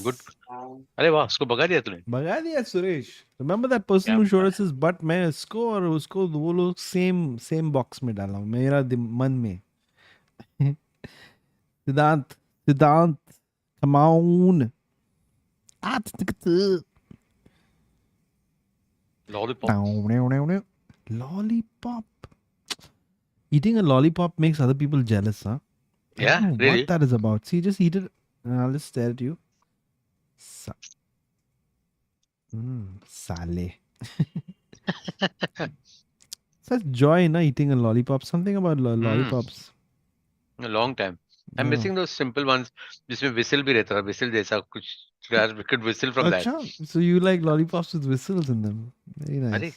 Good. अरे वाह, उसको भगा दिया तूने. भगा दिया Suresh. Remember that person who showed us his butt? मैं इसको और उसको वो लोग same box में डाला हूँ मेरा मन में. Siddhant, come on. Lollipop. Eating a lollipop makes other people jealous, huh? Yeah, I don't know really. what that is about. See, just eat it. I'll just stare at you. Sale. Such joy in eating a lollipop. Something about lollipops. A long time. I'm Yeah. missing those simple ones जिसमें whistle भी रहता था, whistle जैसा कुछ. We could whistle from that. Acha, so you like lollipops with whistles in them? Very nice. अरे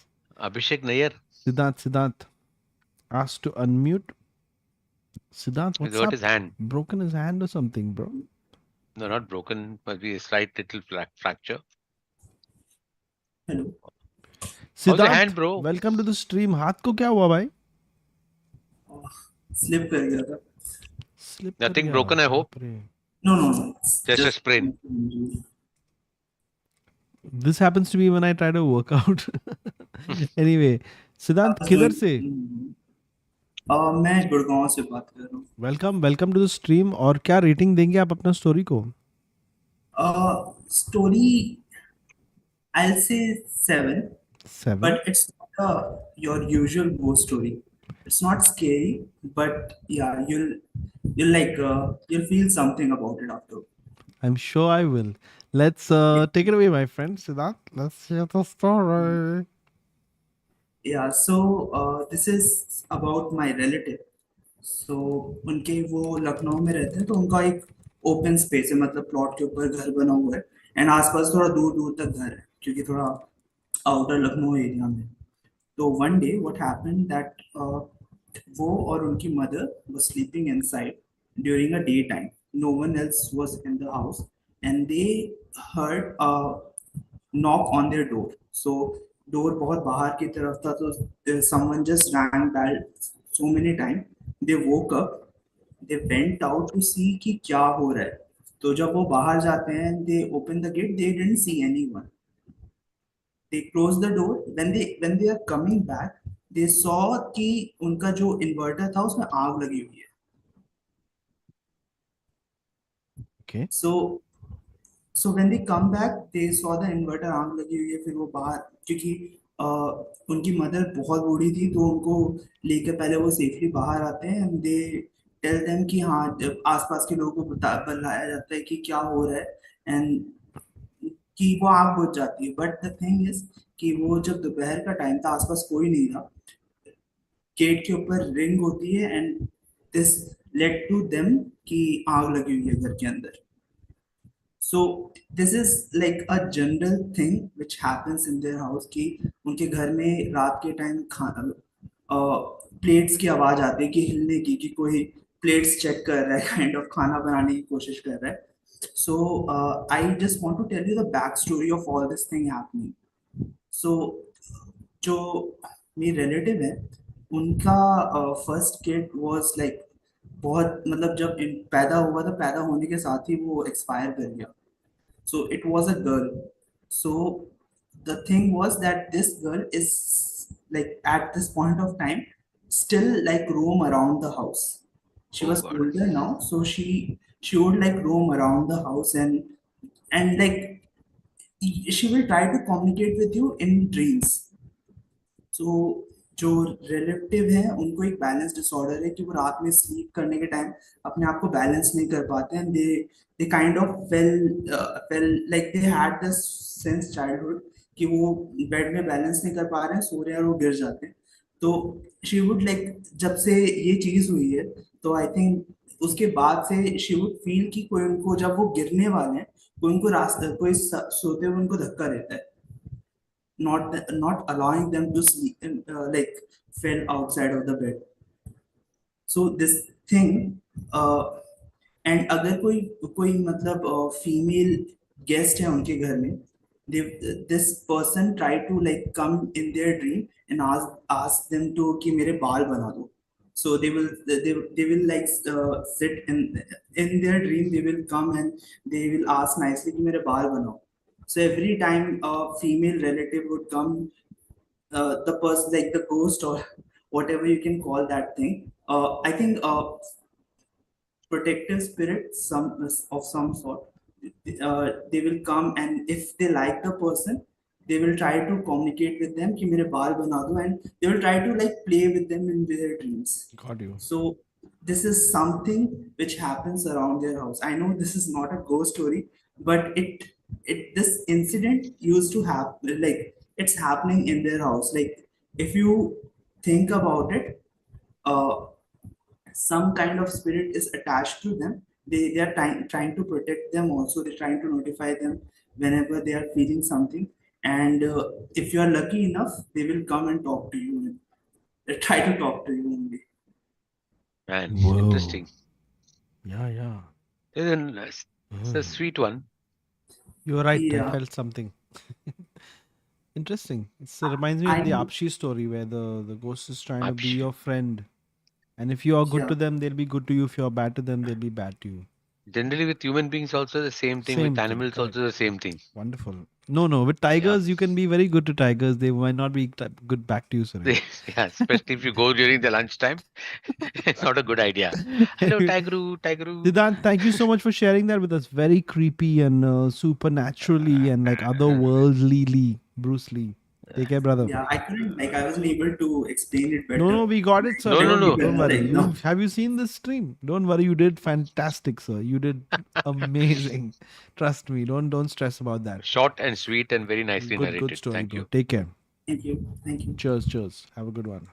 अभिषेक Nayyar. Siddhant. Asked to unmute. Siddhant, what's He got up? his hand. Broken his hand or something, bro? No, not broken. Must be a slight little fracture. Hello How's your Siddhant, hand, bro? welcome to the stream. हाथ को क्या हुआ भाई? Slip कर गया था Slip कर Nothing गया, broken, I hope. बाप रे. No Just a sprain. This happens to me when I try to work out. Anyway, Siddhant, किधर से? मैं गुड़गांव से बात कर रहा हूँ वेलकम टू द स्ट्रीम. और क्या रेटिंग देंगे आप अपना स्टोरी को? Story I'll say 7, 7. but it's not your usual ghost story. It's not scary, but yeah, you'll like you'll feel something about it after. I'm sure I will. Let's take it away, my friend. Siddhant, let's hear the story. Yeah, so this is about my relative. So उनके वो लखनऊ में रहते हैं, तो उनका एक open space है, मतलब प्लॉट के ऊपर घर बना हुआ है एंड आसपास थोड़ा दूर दूर तक घर है क्योंकि थोड़ा आउटर लखनऊ एरिया में. तो one day what happened that वो और उनकी mother was sleeping inside during a day time. No one else was in the house and they heard a knock on their door. So door बहुत बाहर की तरफ था, तो someone just rang bell so many times. They woke up, they went out to see कि क्या हो रहा है. तो जब वो बाहर जाते हैं, they open the gate, they didn't see anyone. They closed the door. When they are coming back, they saw कि उनका जो इन्वर्टर था उसमें आग लगी हुई है. Okay. So when they come back, they saw the inverter आग लगी हुई है. फिर वो बाहर, क्योंकि उनकी मदर बहुत बूढ़ी थी, तो उनको लेकर पहले वो सेफली बाहर आते हैं एंड दे टेल देम कि हाँ, जब आसपास के लोगों को बताया जाता है कि क्या हो रहा है एंड कि वो आग बुझ जाती है. बट द थिंग इज कि वो जब दोपहर का टाइम था, आसपास कोई नहीं था, गेट के ऊपर रिंग होती है and this led to them कि आग लगी हुई है घर के अंदर. So this is like a general thing which happens in their house कि उनके घर में रात के टाइम प्लेट्स की आवाज आती है कि हिलने की, कि कोई प्लेट्स चेक कर रहा है, काइंड ऑफ खाना बनाने की कोशिश कर रहा है. So I just want to tell you the backstory of all this thing happening. So जो मेरी रिलेटिव है, उनका फर्स्ट किड वाज लाइक बहुत, मतलब जब पैदा हुआ था, पैदा होने के साथ ही वो एक्सपायर कर गया. So it was a girl. So the thing was that this girl is like at this point of time still like roam around the house. She Oh was God. older now, so she would like roam around the house and like she will try to communicate with you in dreams. So जो relative है उनको एक balance disorder है कि वो रात में sleep करने के टाइम अपने आप को बैलेंस नहीं कर पाते हैं. They kind of fail like they had this since childhood कि वो बेड में बैलेंस नहीं कर पा रहे हैं, सो रहे हैं और वो गिर जाते हैं. तो शी वुड लाइक जब से ये चीज हुई है तो आई थिंक उसके बाद से शी वुड फील कि कोई उनको जब वो गिरने वाले हैं कोई उनको रास्ते कोई सोते हुए उनको धक्का देता है, not allowing them to sleep like fell outside of the bed. So this thing and अगर कोई कोई मतलब फीमेल गेस्ट है उनके घर में, they this person try to like come in their dream and ask them to कि मेरे बाल बना दो. So they will like sit in their dream, they will come and they will ask nicely कि मेरे बाल बनाओ. So every time a female relative would come, the person like the ghost or whatever you can call that thing, I think protective spirit some of some sort, they will come and if they like the person they will try to communicate with them कि मेरे बाल बना दो, and they will try to like play with them in their dreams. Got you. So this is something which happens around their house. I know this is not a ghost story, but it this incident used to happen, like it's happening in their house. Like if you think about it, uh, some kind of spirit is attached to them. They are trying to protect them also. They're trying to notify them whenever they are feeling something. And if you are lucky enough, they will come and talk to you. They try to talk to you only. Man, Whoa. interesting. Yeah. Then it's a sweet one. You're right. I Yeah. felt something. Interesting. It reminds me of the Apshi story where the ghost is trying to be Apshi. your friend. And if you are good Yeah. to them, they'll be good to you. If you're bad to them, they'll be bad to you. Generally, with human beings, also the same thing. Same With thing, animals, correct. also the same thing. Wonderful. No. With tigers, you can be very good to tigers. They might not be good back to you, Suresh. Yeah, especially if you go during the lunchtime, it's not a good idea. Hello, Tigru. Siddhant, thank you so much for sharing that with us. Very creepy and supernaturally and like otherworldly. Bruce Lee. Take care, brother. Yeah, I couldn't like I wasn't able to explain it better. No, we got it, sir. No. Don't worry. Like, no. Have you seen this stream? Don't worry. You did fantastic, sir. You did amazing. Trust me. Don't stress about that. Short and sweet and very nicely Good narrated. story, Thank bro. you. Take care. Thank you. Cheers. Have a good one.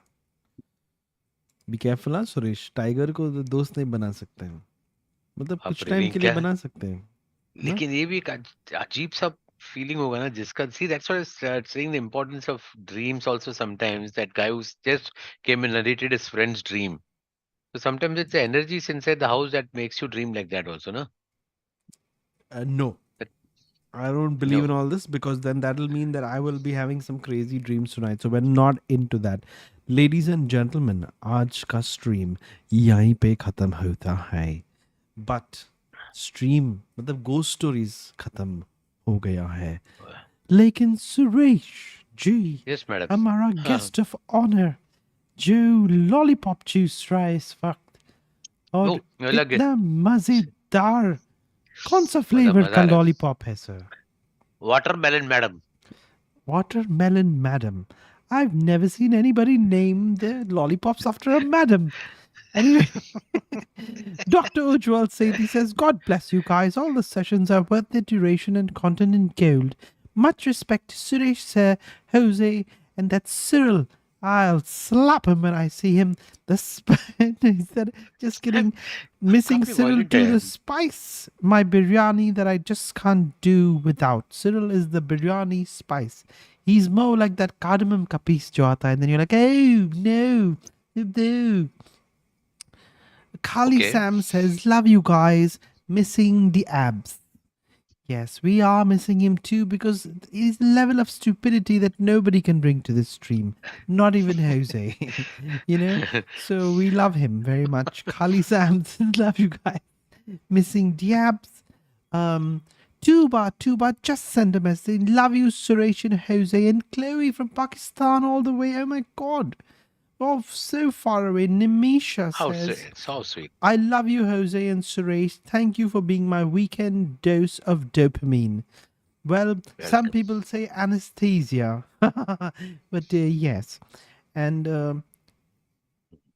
Be careful, हाँ Suresh. Tiger को दोस्त नहीं बना सकते हैं. मतलब कुछ time के लिए बना सकते हैं. लेकिन ये भी एक अजीब सा feeling होगा ना जिसका, see that's why I was saying the importance of dreams also sometimes. That guy who just came and narrated his friend's dream. So sometimes it's the energies inside the house that makes you dream like that also, no? No. I don't believe in all this because then that'll mean that I will be having some crazy dreams tonight. So we're not into that. Ladies and gentlemen, आज का stream यहीं पे खत्म होता है. But stream मतलब ghost stories खत्म हो गया है. लेकिन सुरेश जी, yes, madam, हमारा guest of honor जो lollipop चूस रहा है इस वक्त और इतना मजेदार कौन सा फ्लेवर का लॉलीपॉप है sir? Watermelon, madam. Watermelon, madam. I've never seen anybody name their lollipops after a madam. Anyway, Dr. Ujwal Sethi says, God bless you guys. All the sessions are worth their duration and content in gold. Much respect to Suresh, Sir, Hoezaay, and that Cyril. I'll slap him when I see him. The he said, just kidding. Missing Cyril to the spice. My biryani that I just can't do without. Cyril is the biryani spice. He's more like that cardamom ka piece jo aata hai, and then you're like, oh, no. Kali Sam says, love you guys. Missing the abs. Yes, we are missing him too because he's a level of stupidity that nobody can bring to this stream. Not even Hoezaay. You know? So we love him very much. Kali Sam, love you guys. Missing the abs. Tuba, just send a message. Love you, Suresh and Hoezaay and Chloe from Pakistan all the way. Oh my God. Oh, so far away. Nimisha says, How sweet. I love you, Hoezaay and Suresh. Thank you for being my weekend dose of dopamine. Well, some people say anesthesia. But yes. And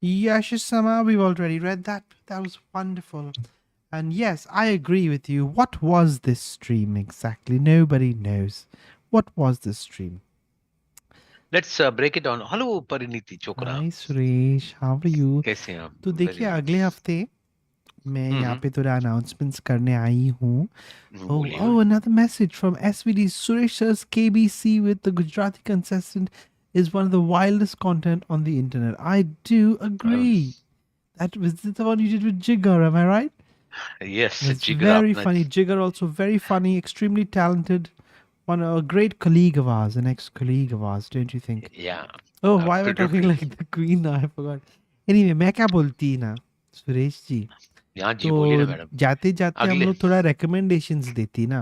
Yashasama, we've already read that. That was wonderful. And yes, I agree with you. What was this stream exactly? Nobody knows. What was this stream? Let's break it down. Hello, Pariniti Chokra. Hi Suresh, how are you? कैसे हैं आप? तो Very देखिए well. अगले हफ्ते मैं यहाँ हम्म, पे थोड़ा अनाउंसमेंट्स करने आई हूँ. Oh, बोलिए. oh, another message from SVD. Suresh says KBC with the Gujarati contestant is one of the wildest content on the internet. I do agree. That was the one you did with Jigger, am I right? Yes, It's Jigar very आपने. funny. Jigger also very funny, extremely talented. One a great colleague of ours, an ex-colleague of ours, don't you think? Yeah. Oh, why am I talking Absolutely. like the queen now? I forgot. Anyway, मैं क्या बोलती ना सुरेश जी. यहाँ जी तो बोलिए ना madam. जाते जाते हम अगले. लोग थोड़ा recommendations देती ना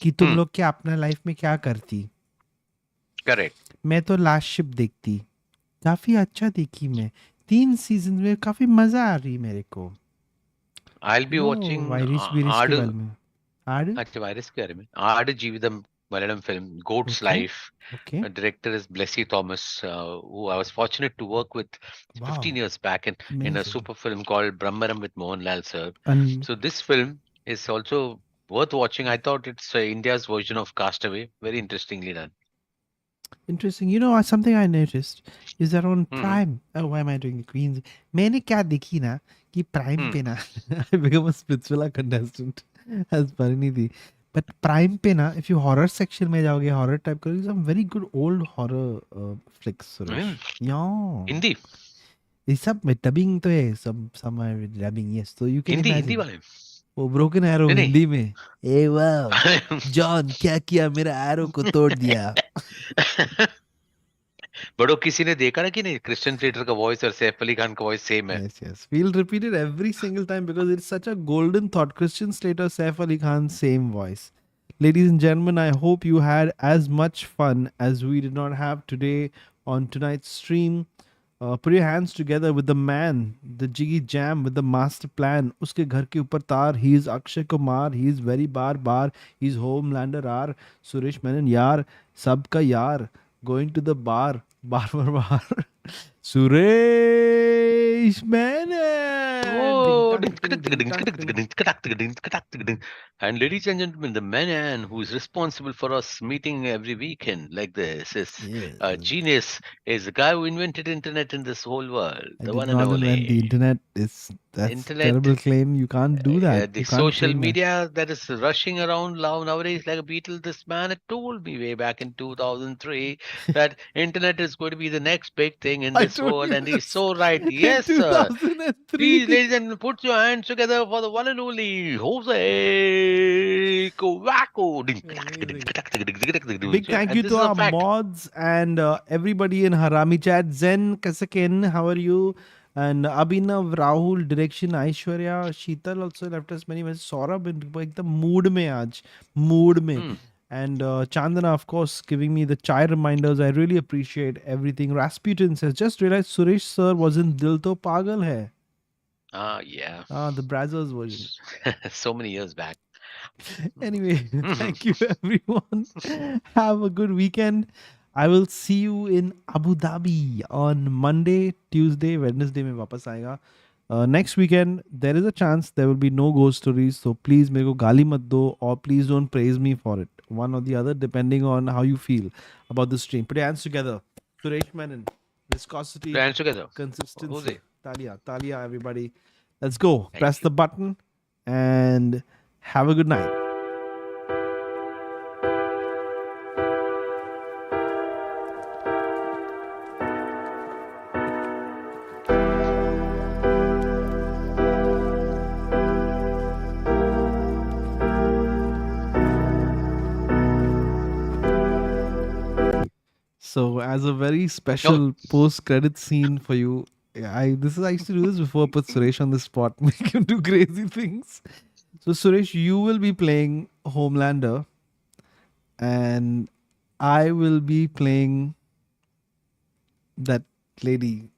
कि तुम हम्म, लोग क्या अपना लाइफ में क्या करती. करेक्ट. मैं तो लास्ट शिप देखती. काफी अच्छा देखी मैं. 3 सीजन में काफी मजा आ रही मेरे को. I'll be watching वायरिश बीरिश के आड़. बारे में. आड़? अच्छा वायरस के बारे में. आड़ जीवितम Malayalam film Goat's Okay. Life. Okay. The director is Blessy Thomas, who I was fortunate to work with 15 Wow. years back in a Amazing. super film called Brahmaram with Mohanlal sir. And So this film is also worth watching. I thought it's India's version of Castaway. Very interestingly done. interesting. You know something I noticed is that on Hmm. Prime. Oh, why am I doing the Queens? मैंने क्या देखी ना कि Prime Hmm. पे ना I become a Spitzvilla contestant as Parinidhi. But Prime पे ना if you horror section में जाओगे horror type करोगे some very good old horror flicks. Suresh. Yeah. Hindi. ये सब में dubbing तो है some are with dubbing yes. So you can Hindi imagine. वाले. वो Broken Arrow नहीं, हिंदी में. ए वाह जॉन क्या किया मेरा एरो को तोड़ दिया. बड़ो किसी ने देखा ना कि नहीं क्रिश्चियन थिएटर का वॉइस और सैफ अली खान का वॉइस सेम है. Yes, yes. We'll repeat it every single time because it's such a golden thought. Christian Slater, Saif Ali Khan, same voice. Ladies and gentlemen, I hope you had as much fun as we did not have today on tonight's stream. Put your hands together with the man, the Jiggy Jam with the master plan. Uske ghar ke upar tar. He is Akshay Kumar. He is very bar. He's Homelander R. Suresh Menon Yar. Sabka Yar. Going to the bar. Bar. Suresh Menon. Oh, Ding, dang, ding, ding, ding. and ladies and gentlemen, the man who is responsible for us meeting every weekend like this is Yes. genius. Is the guy who invented internet in this whole world. I The did one and not invent the only. internet. That's Internet. terrible claim. You can't do that. The You can't social claim that. media that is rushing around nowadays like a beetle. This man had told me way back in 2003 that internet is going to be the next big thing in I this told world, you and he's this so right. in Yes, sir. 2003. Please, ladies and gentlemen, put your hands together for the one and only Hoezaay. Big thank you And this to is a our fact. mods and everybody in Harami chat. Zen Kasakin, how are you? And Abhinav, Rahul, Direction, Aishwarya, Sheetal also left us many messages. Saurabh in the mood mein aaj. Mood mein. Hmm. And Chandana, of course, giving me the chai reminders. I really appreciate everything. Rasputin says, just realized Suresh sir was in Dil To Pagal Hai. Yeah. The Brazzers version. So many years back. Anyway, thank you everyone. Have a good weekend. I will see you in Abu Dhabi on Monday, Tuesday, Wednesday में वापस आएगा. Next weekend, there is a chance there will be no ghost stories. So please मेरे को गाली मत दो or please don't praise me for it. One or the other, depending on how you feel about the stream. Put your hands together. Suresh Menon, viscosity, Put your hands together. consistency. Hoezaay. Talia, everybody. Let's go. Thank Press the button and have a good night. So, as a very special post-credit scene for you, I used to do this before. Put Suresh on the spot, make him do crazy things. So, Suresh, you will be playing Homelander, and I will be playing that lady.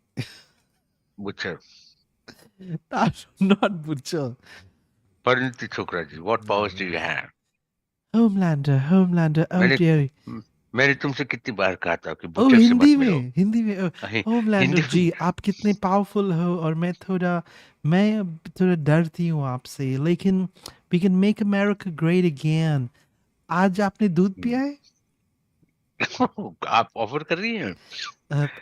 Butcher. Not Butcher. Pariniti Chokraji, what powers do you have? Homelander. Oh When it- dearie. मैंने तुमसे कितनी बार कहा था कि ओ butcher से मत मिलो। हिंदी में अहे, होमलैंडर हिंदी जी, में आप कितने पावरफुल हो, और मैं थोड़ा डरती हूँ आपसे, लेकिन we can make America great again. आज आपने दूध पिया है? आप ऑफर कर रही हैं?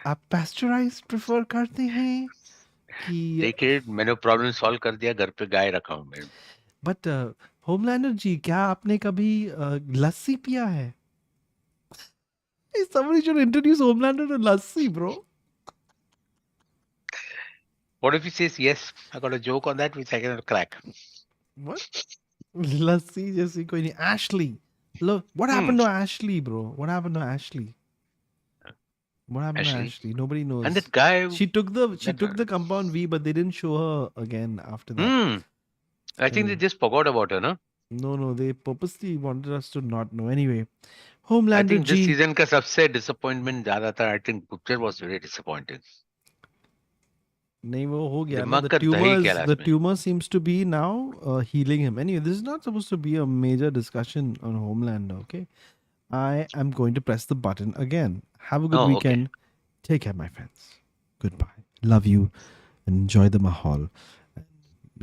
आप पैस्चराइज प्रेफर करते हैं कि? देखिए, मैंने प्रॉब्लम सॉल्व कर दिया, घर पे गाय रखा हूँ मैं। बट होमलैंडर जी, क्या आपने कभी लस्सी पिया है? Somebody should introduce Homelander to lassi, bro. What if he says yes? I got a joke on that which I cannot crack. What? Lassi जैसी कोई नहीं. Ashley. Look, what Hmm, happened to Ashley, bro? What happened to Ashley? What happened to Ashley. Ashley? Nobody And knows. that guy, She took that, the compound V, but they didn't show her again after that. I think they Anyway, just forgot about her, no? no, they purposely wanted us to not know. Anyway, I Homelander think this G. season का सबसे disappointment ज्यादा था. I think picture was very disappointing. नहीं वो हो गया ना. दिमाग का दही क्या The लास्ट में? tumor seems to be now healing him. Anyway, this is not supposed to be a major discussion on Homelander, okay? I am going to press the button again. Have a good Oh, okay. weekend. Take care, my friends. Goodbye. Love you and enjoy the mahal.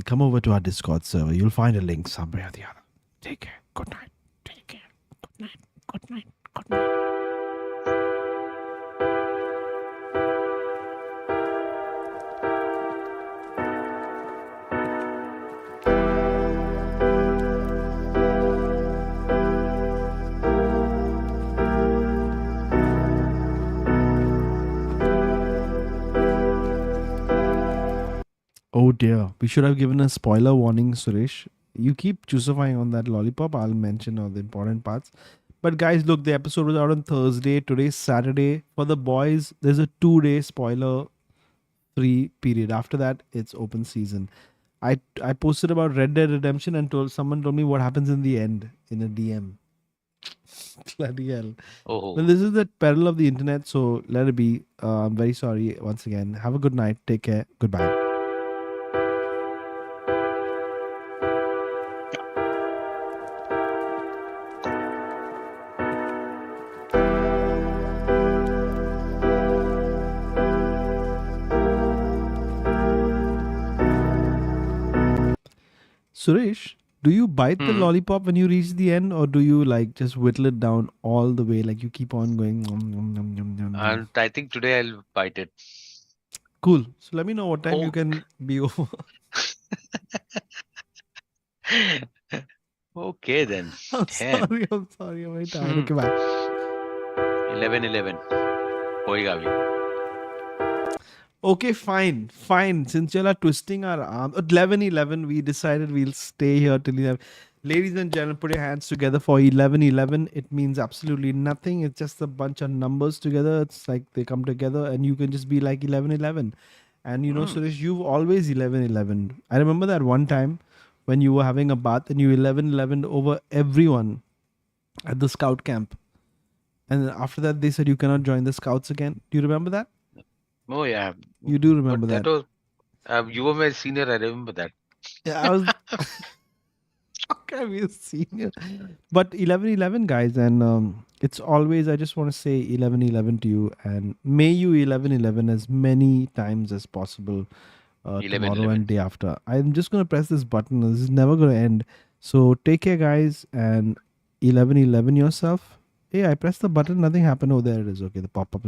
Come over to our Discord server. You'll find a link somewhere or the other. Take care. Good night. Take care. Good night. Good night. Good night. Oh dear. We should have given a spoiler warning, Suresh. You keep choosifying on that lollipop. I'll mention all the important parts. But guys, look, the episode was out on Thursday. Today's Saturday. For the boys, there's a 2-day spoiler free period. After that, it's open season. I posted about Red Dead Redemption and someone told me what happens in the end in a DM. Bloody hell. Oh, Well, this is the peril of the internet, so let it be. I'm very sorry once again. Have a good night. Take care. Goodbye. Suresh, do you bite the lollipop when you reach the end, or do you like just whittle it down all the way? Like you keep on going. Nom, nom, nom, nom, nom, nom. and I think today I'll bite it. Cool. So let me know what time you Oh. can be over. Okay then. I'm Damn. sorry. I'm sorry. I'm very tired. Okay, bye. 11:11. होएगा भी. Okay, fine. Since y'all are twisting our arm, at 11:11, we decided we'll stay here till 11. Ladies and gentlemen, put your hands together for 11:11. It means absolutely nothing. It's just a bunch of numbers together. It's like they come together, and you can just be like 11:11. And you know, Suresh, you've always 11:11. I remember that one time when you were having a bath and you 11:11 over everyone at the scout camp. And then after that, they said you cannot join the scouts again. Do you remember that? Oh yeah. You do remember But that? that was you were my senior. I remember that. Yeah, I was. How can I be a senior? But 11:11, guys, and it's always. I just want to say 11:11 to you, and may you 11:11 as many times as possible tomorrow 11:11. and day after. I'm just gonna press this button. This is never gonna end. So take care, guys, and 11:11 yourself. Hey, I pressed the button. Nothing happened. Oh, there it is. Okay, the pop up.